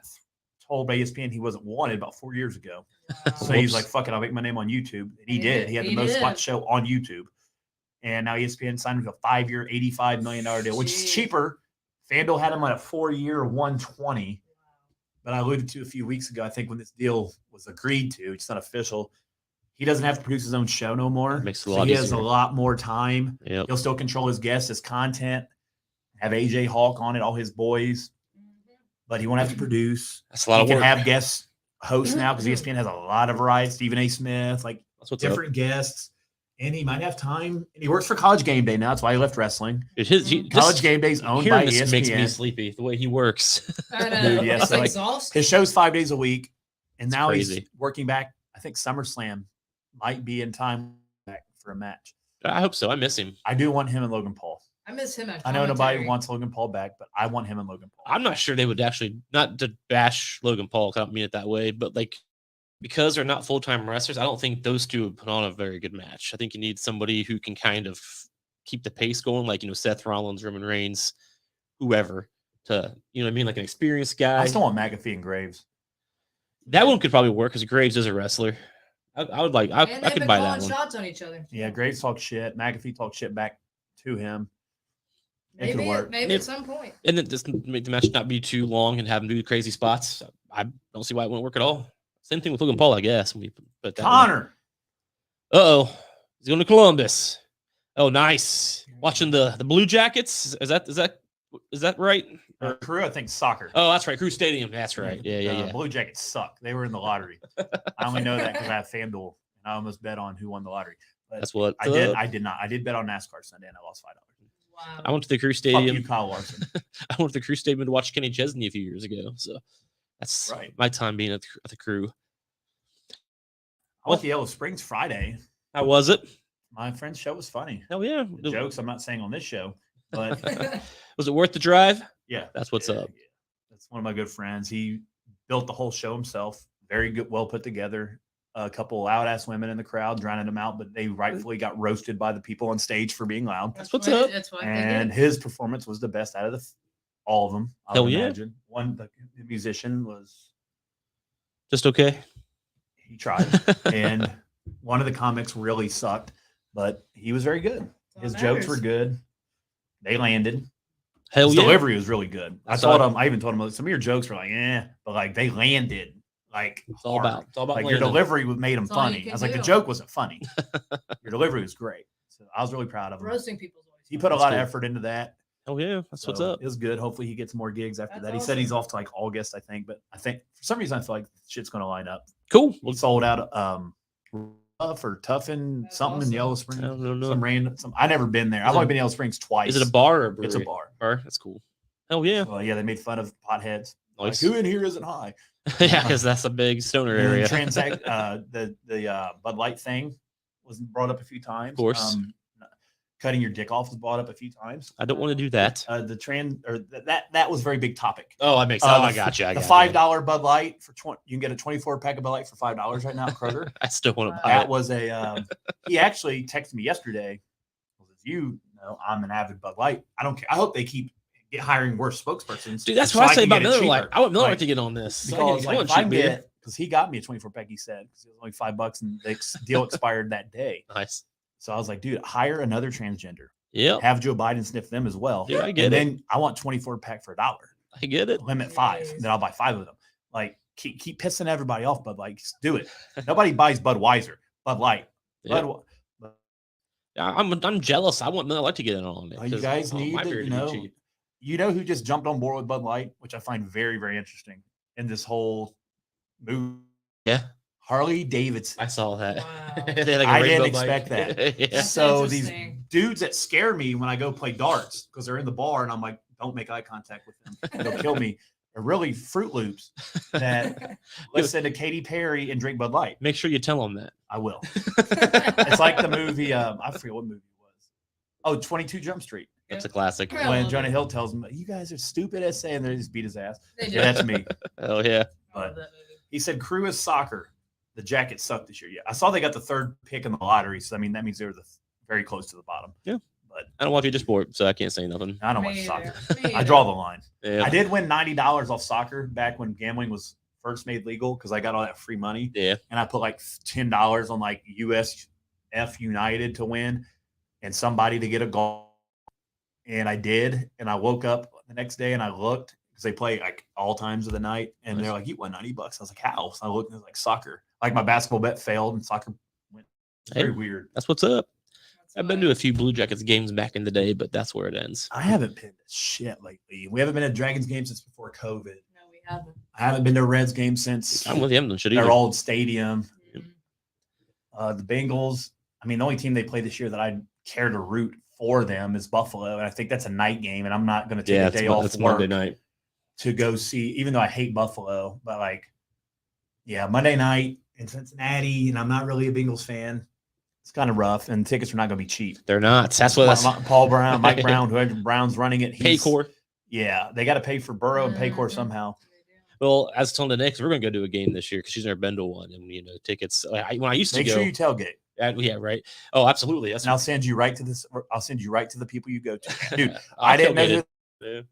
told by ESPN he wasn't wanted about 4 years ago. So Wow. he's Whoops. like, "Fuck it, I'll make my name on YouTube." And he He did. did. He had the He most did. watched show on YouTube. And now ESPN signed him to a 5-year, $85 million deal, which is Jeez. cheaper. FanDuel had him on a 4-year, 120. But I alluded to a few weeks ago, I think when this deal was agreed to, it's not official. He doesn't have to produce his own show no more. Makes it a So lot he has easier. a lot more time. Yep. He'll still control his guests, his content, have AJ Hawk on it, all his boys, but he won't have to produce. That's a lot He of can work. have guest hosts now because ESPN has a lot of variety. Stephen A. Smith, like That's what's up. different guests, and he might have time. And he works for College Game Day now. That's why he left wrestling. College College Game Day's owned by this ESPN. makes me sleepy. The way he works. I know. Dude, yeah, It's so, like, exhausting. His show's 5 days a week, and It's now he's crazy. working back. I think SummerSlam might be in time back for a match. I hope so. I miss him. I do want him and Logan Paul. I miss him. At I know nobody commentary. wants Logan Paul back, but I want him and Logan Paul. I'm not sure they would actually, not to bash Logan Paul, 'cause I don't mean it that way, but like because they're not full time wrestlers, I don't think those two would put on a very good match. I think you need somebody who can kind of keep the pace going, like Seth Rollins, Roman Reigns, whoever, to what I mean, like an experienced guy. I still want McAfee and Graves. That one could probably work because Graves is a wrestler. I would like. And I they've could been buy calling that one. shots on each other. Yeah, Graves talk shit. McAfee talk shit back to him. It could Maybe, work. maybe If- at some point. And then just make the match not be too long and have him do crazy spots. I don't see why it wouldn't work at all. Same thing with Logan Paul, I guess. When we put that Connor. he's going to Columbus. Oh, nice. Watching the Blue Jackets. Is that right? Crew, I think soccer. Oh, that's right. Crew Stadium. That's right. Yeah. Blue Jackets suck. They were in the lottery. I only know that because I have FanDuel, and I almost bet on who won the lottery. But That's what I did. I did not. I did bet on NASCAR Sunday, and I lost $5. Wow. I went to the Crew Fuck Stadium. you, Kyle Larson. I went to the Crew Stadium to watch Kenny Chesney a few years ago. So that's Right. my time being at the Crew. I went to Yellow Springs Friday. How was it? My friend's show was funny. Hell yeah. The jokes I'm not saying on this show, but Was it worth the drive? yeah, That's what's up. Yeah. That's one of my good friends. He built the whole show himself. Very good, well put together. a couple loud ass women in the crowd, drowning them out, but they rightfully got roasted by the people on stage for being loud. That's what's up. That's what And his performance was the best out of all of them. I Hell would yeah. imagine. One, the musician was Just okay. he tried, and one of the comics really sucked, but he was very good. His jokes were good. They landed. Hell His yeah. delivery was really good. I saw told him. I even told him some of your jokes were like, but like they landed. Like It's all about like your landing. delivery made them That's all you funny. can I was like, the do. joke wasn't funny. Your delivery was great. So I was really proud of him. Roasting people's always He fun. put a That's lot cool. of effort into that. Oh yeah, that's what's So up. It was good. Hopefully he gets more gigs after That's that. He said he's awesome. off to like August, I think. But I think for some reason I feel like shit's going to line up. Cool. We sold out Tough or Toughen That's something in awesome. Yellow Springs. I don't know. Some random. I never been there. I've it- only been to Yellow Springs twice. Is it a bar or a brewery? It's a bar. Bar. That's cool. Hell yeah. Well, yeah, they made fun of potheads. Like, Nice. who in here isn't high? Yeah, because that's a big stoner And area. the Bud Light thing was brought up a few times. Of course. Cutting your dick off was brought up a few times. I don't want to do that. That was a very big topic. Oh, that makes sense. I got you. I The got you. $5 Bud Light for you can get a 24 pack of Bud Light for $5 right now at Kroger. I still want to buy That it. was he actually texted me yesterday. You know, I'm an avid Bud Light. I don't care. I hope they keep hiring worse spokespersons. Dude, that's so what I say can about get it Miller Lite. cheaper. I want Miller Lite Like, to get on this. So Because I like, want if I cheap beer. get, because he got me a 24 pack, he said, because it was only $5 and the deal expired that day. Nice. So I was like, dude, hire another transgender. Yep. Have Joe Biden sniff them as well. Dude, I get and it. then I want 24 pack for $1. I get it. Limit 5. Yes. Then I'll buy 5 of them. Like keep pissing everybody off, but like just do it. Nobody buys Budweiser, Bud Light. Yeah. Bud, I'm jealous. I want Miller Lite to get in on it. you 'cause guys I want need my to, beer you be know, cheap. you know who just jumped on board with Bud Light, which I find very, very interesting in this whole move. Yeah, Harley Davidson. I saw that. Wow. They had like a I didn't rainbow bike. expect that. Yeah. That's So these interesting. dudes that scare me when I go play darts because they're in the bar and I'm like, don't make eye contact with them. They'll kill me. They're really Fruit Loops that listen to Katy Perry and drink Bud Light. Make sure you tell them that. I will. It's like the movie. I forget what movie it was. Oh, 22 Jump Street. That's a classic. Yeah. I When love Jonah it. Hill tells them, you guys are stupid as and they just beat his ass. They do. Yeah, that's me. Oh yeah. I love that movie. He said, Crew is soccer. The Jackets sucked this year. Yeah. I saw they got the 3rd pick in the lottery. So, I mean, that means they were very close to the bottom. Yeah. But I don't watch either sport, so I can't say nothing. I don't Me watch either. soccer. Me I either. draw the line. Yeah. I did win $90 off soccer back when gambling was first made legal because I got all that free money. Yeah. And I put like $10 on like USF United to win and somebody to get a goal. And I did. And I woke up the next day and I looked because they play like all times of the night. And they're like, you won $90. I was like, how? So I looked and it was like soccer. Like my basketball bet failed and soccer went. It's very Hey. weird. That's what's up. That's I've been why- to a few Blue Jackets games back in the day, but that's where it ends. I haven't been to shit lately. We haven't been to Dragons game since before COVID. No, we haven't. I haven't been to a Reds game since I'm with you. I haven't done shit their either. old stadium. Mhm. The Bengals, I mean, the only team they play this year that I care to root for them is Buffalo. And I think that's a night game. And I'm not going to take Yeah, a day off it's work Monday night. to go see, even though I hate Buffalo, but like, yeah, Monday night in Cincinnati. And I'm not really a Bengals fan. It's kind of rough. And tickets are not going to be cheap. They're not. That's what that's. Paul Brown, Mike Brown, whoever Brown's running it. he's- Paycor. Yeah, they got to pay for Burrow and Paycor Mhm. somehow. Well, as telling the next, we're gonna go to a game this year because she's never been to one, and tickets. When I used to Make go, sure you tailgate. yeah, right. Oh, absolutely. That's And I'll send you right to this. I'll send you right to the people you go to. Dude, I'll I didn't know tailgate who, it.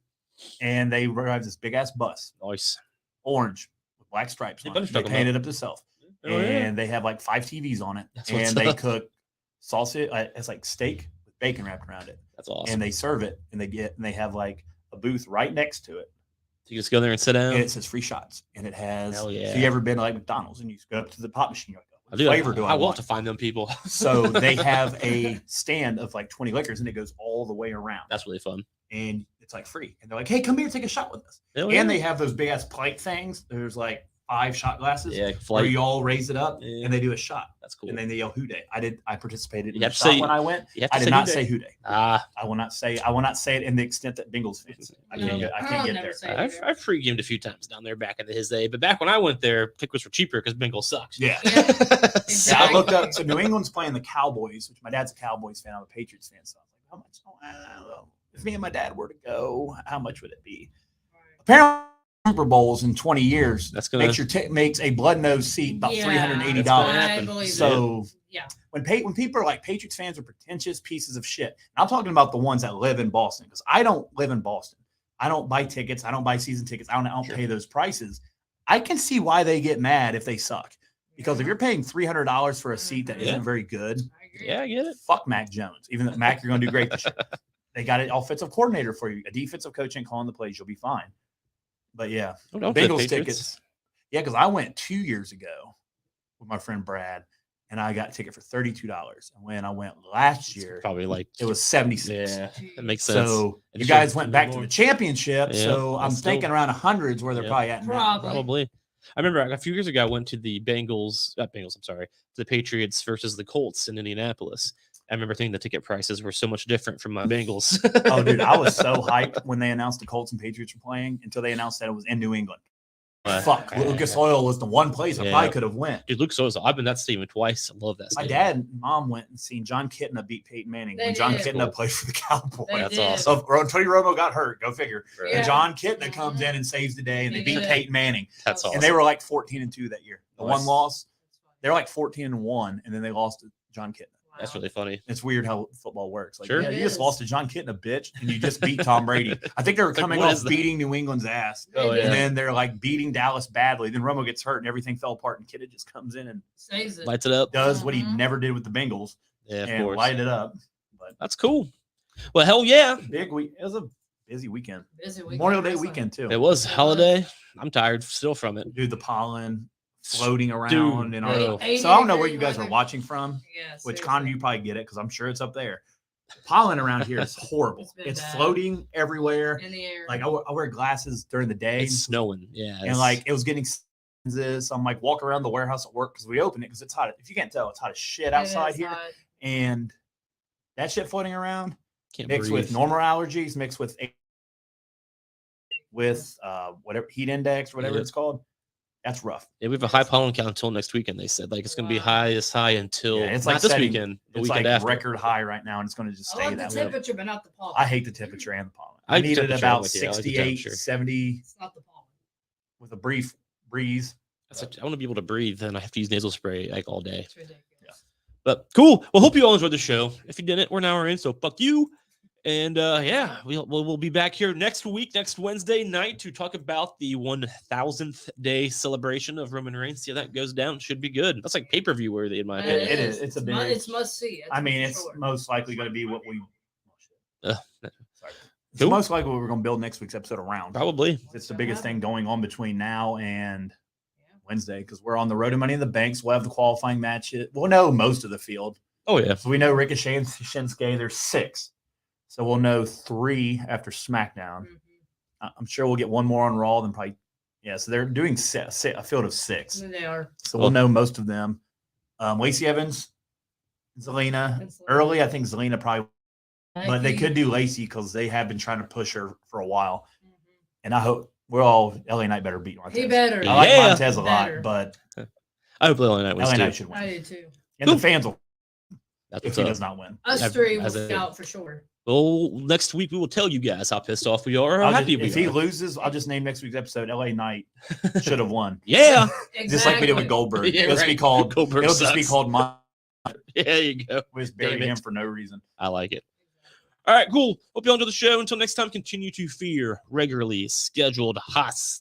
and they drive this big ass bus, Yeah. Nice. orange with black stripes Yeah, on it. what They you're talking painted up themselves, Oh, yeah. and they have like 5 TVs on it, That's what's and they up. cook sausage. It's like steak with bacon wrapped around it, That's awesome. and they serve it, and they have like a booth right next to it, You just go there and sit down. and it says free shots, and it has. Hell yeah. So you ever been to like McDonald's and you just go up to the pop machine? You're like, I what do. flavor do I want want? to find them people. So they have a stand of like 20 liquors, and it goes all the way around. That's really fun. And it's like free. And they're like, hey, come here, take a shot with us. Hell And yeah. they have those big ass plate things. There's like 5 shot glasses yeah, where flight. you all raise it up Yeah. and they do a shot. That's cool. And then they yell Who Day. I participated in You the have to shot say- when I went. You have to I did say not who say they- Who Day. Ah, I will not say it in the extent that Bengals fans. I No, can't get I'll never there. say it I've either. pre-gamed a few times down there back in his day, but back when I went there, tickets were cheaper because Bengals sucked. Yeah. Yeah. Yeah, I looked up. So New England's playing the Cowboys, which my dad's a Cowboys fan. I'm a Patriots fan. So I was like, how much? Oh, I don't know. If me and my dad were to go, how much would it be? Right. Apparently, Super Bowls in 20 years. That's gonna makes a blood nose seat about Yeah, $380. I believe So yeah. when people are like Patriots fans are pretentious pieces of shit, I'm talking about the ones that live in Boston because I don't live in Boston. I don't buy tickets. I don't buy season tickets. I don't pay those prices. I can see why they get mad if they suck. Because if you're paying $300 for a seat that isn't very good, yeah, I get it. fuck Mac Jones. Even though Mac, you're going to do great this year. They got an offensive coordinator for you. A defensive coach ain't calling the plays. You'll be fine. But yeah, Bengals tickets. Yeah, because I went 2 years ago with my friend Brad, and I got a ticket for $32. And when I went last year, Probably like it was $76. Yeah, that makes sense. So And you it guys should went be back more. to the championship. Yeah, So I'm that's still- thinking around hundreds where they're Yeah. probably at now. Probably. I remember a few years ago, I went to the the Patriots versus the Colts in Indianapolis. I remember thinking the ticket prices were so much different from my Bengals. Oh, dude, I was so hyped when they announced the Colts and Patriots were playing until they announced that it was in New England. Fuck, Lucas Oil was the one place I probably could have went. Dude, Luke Sosa, I've been to that stadium twice. I love that My stadium. dad and mom went and seen John Kitna beat Peyton Manning when John Kitna played for the Cowboys. That's awesome. So Tony Romo got hurt. Go figure. Right. And John Kitna comes in and saves the day, and they beat Peyton Manning. That's awesome. And they were like 14-2 that year. The Nice. one loss, they were like 14-1, and then they lost to John Kitna. That's really funny. It's weird how football works. Like, Sure. yeah, It you just is. lost to John Kitna, bitch, and you just beat Tom Brady. I think they were It's like, coming what off is that? beating New England's ass. Oh, yeah. And then they're like beating Dallas badly. Then Romo gets hurt and everything fell apart. And Kitna just comes in and Saves it. Lights it up. does what he Mhm. never did with the Bengals Yeah, of and course. light it up. But That's cool. Well, hell yeah. big week. It was a busy weekend. Busy weekend Memorial Day wrestling. weekend too. It was holiday. I'm tired still from it. Dude, the pollen floating around Dude, and bro. all. 80 So I don't know where degree you guys are weather. watching from. Yeah, Which seriously. Connor, you probably get it because I'm sure it's up there. Pollen around here is horrible. It's been It's bad. floating everywhere. in the air. Like I wear glasses during the day, It's snowing. Yeah. and like it was getting this. I'm like walking around the warehouse at work because we open it because it's hot. If you can't tell, it's hot as shit It outside is here, hot. and that shit floating around can't mixed breathe. with normal allergies, mixed with whatever heat index, whatever Yeah. it's called. That's rough. Yeah, we have a high pollen count until next weekend. They said like it's going to be Wow. high until Yeah, it's not like this setting- weekend, the It's weekend like after. record high right now, and it's going to just I stay like the that way. temperature, but not the pollen. I hate the temperature and the pollen. I I like the needed temperature, about I'm with you. I like the 68, temperature. 70 It's not the pollen. with a brief breeze. I want to be able to breathe, and I have to use nasal spray like all day. It's ridiculous. But cool. Well, hope you all enjoyed the show. If you didn't, we're an hour in, so fuck you. And yeah, we'll be back here next week, next Wednesday night, to talk about the 1000th day celebration of Roman Reigns. See how that goes down. Should be good. That's like pay-per-view worthy in my It opinion. It is. It's a big. It's must see. I mean, for it's sure. most likely going to be what we. Uh, Sorry. It's Cool. most likely what we're going to build next week's episode around. Probably. It's the biggest thing going on between now and Yeah. Wednesday because we're on the road to Money in the Banks. We'll have the qualifying matches. We'll know most of the field. Oh yeah. So we know Ricochet and Shinsuke. There's 6. So we'll know 3 after SmackDown. Mhm. I'm sure we'll get one more on Raw. Then probably, yeah. So they're doing a field of 6. They are. So we'll know most of them. Lacey Evans, Zelina. It's Zelina. Early, I think Zelina probably, but they Becky. could do Lacey because they have been trying to push her for a while. Mhm. And I hope we're all LA Knight better beat Montez. He better. I like Yeah. Montez a lot, Better. but I hope LA Knight wins LA too. Knight should win. I do too. And Cool. the fans will That's if what's he up. does not win. Us As- 3 will as a- scout for sure. Well, next week we will tell you guys how pissed off we are or how I'll just- happy we if he are. loses, I'll just name next week's episode LA Knight should have won. Yeah. Just like we did with Goldberg. Yeah, it'll just be right. called Goldberg it'll just be sucks. called There you go. we just buried Damn it. him for no reason. I like it. All right, cool. Hope you all enjoy the show. Until next time, continue to fear regularly scheduled hostilities.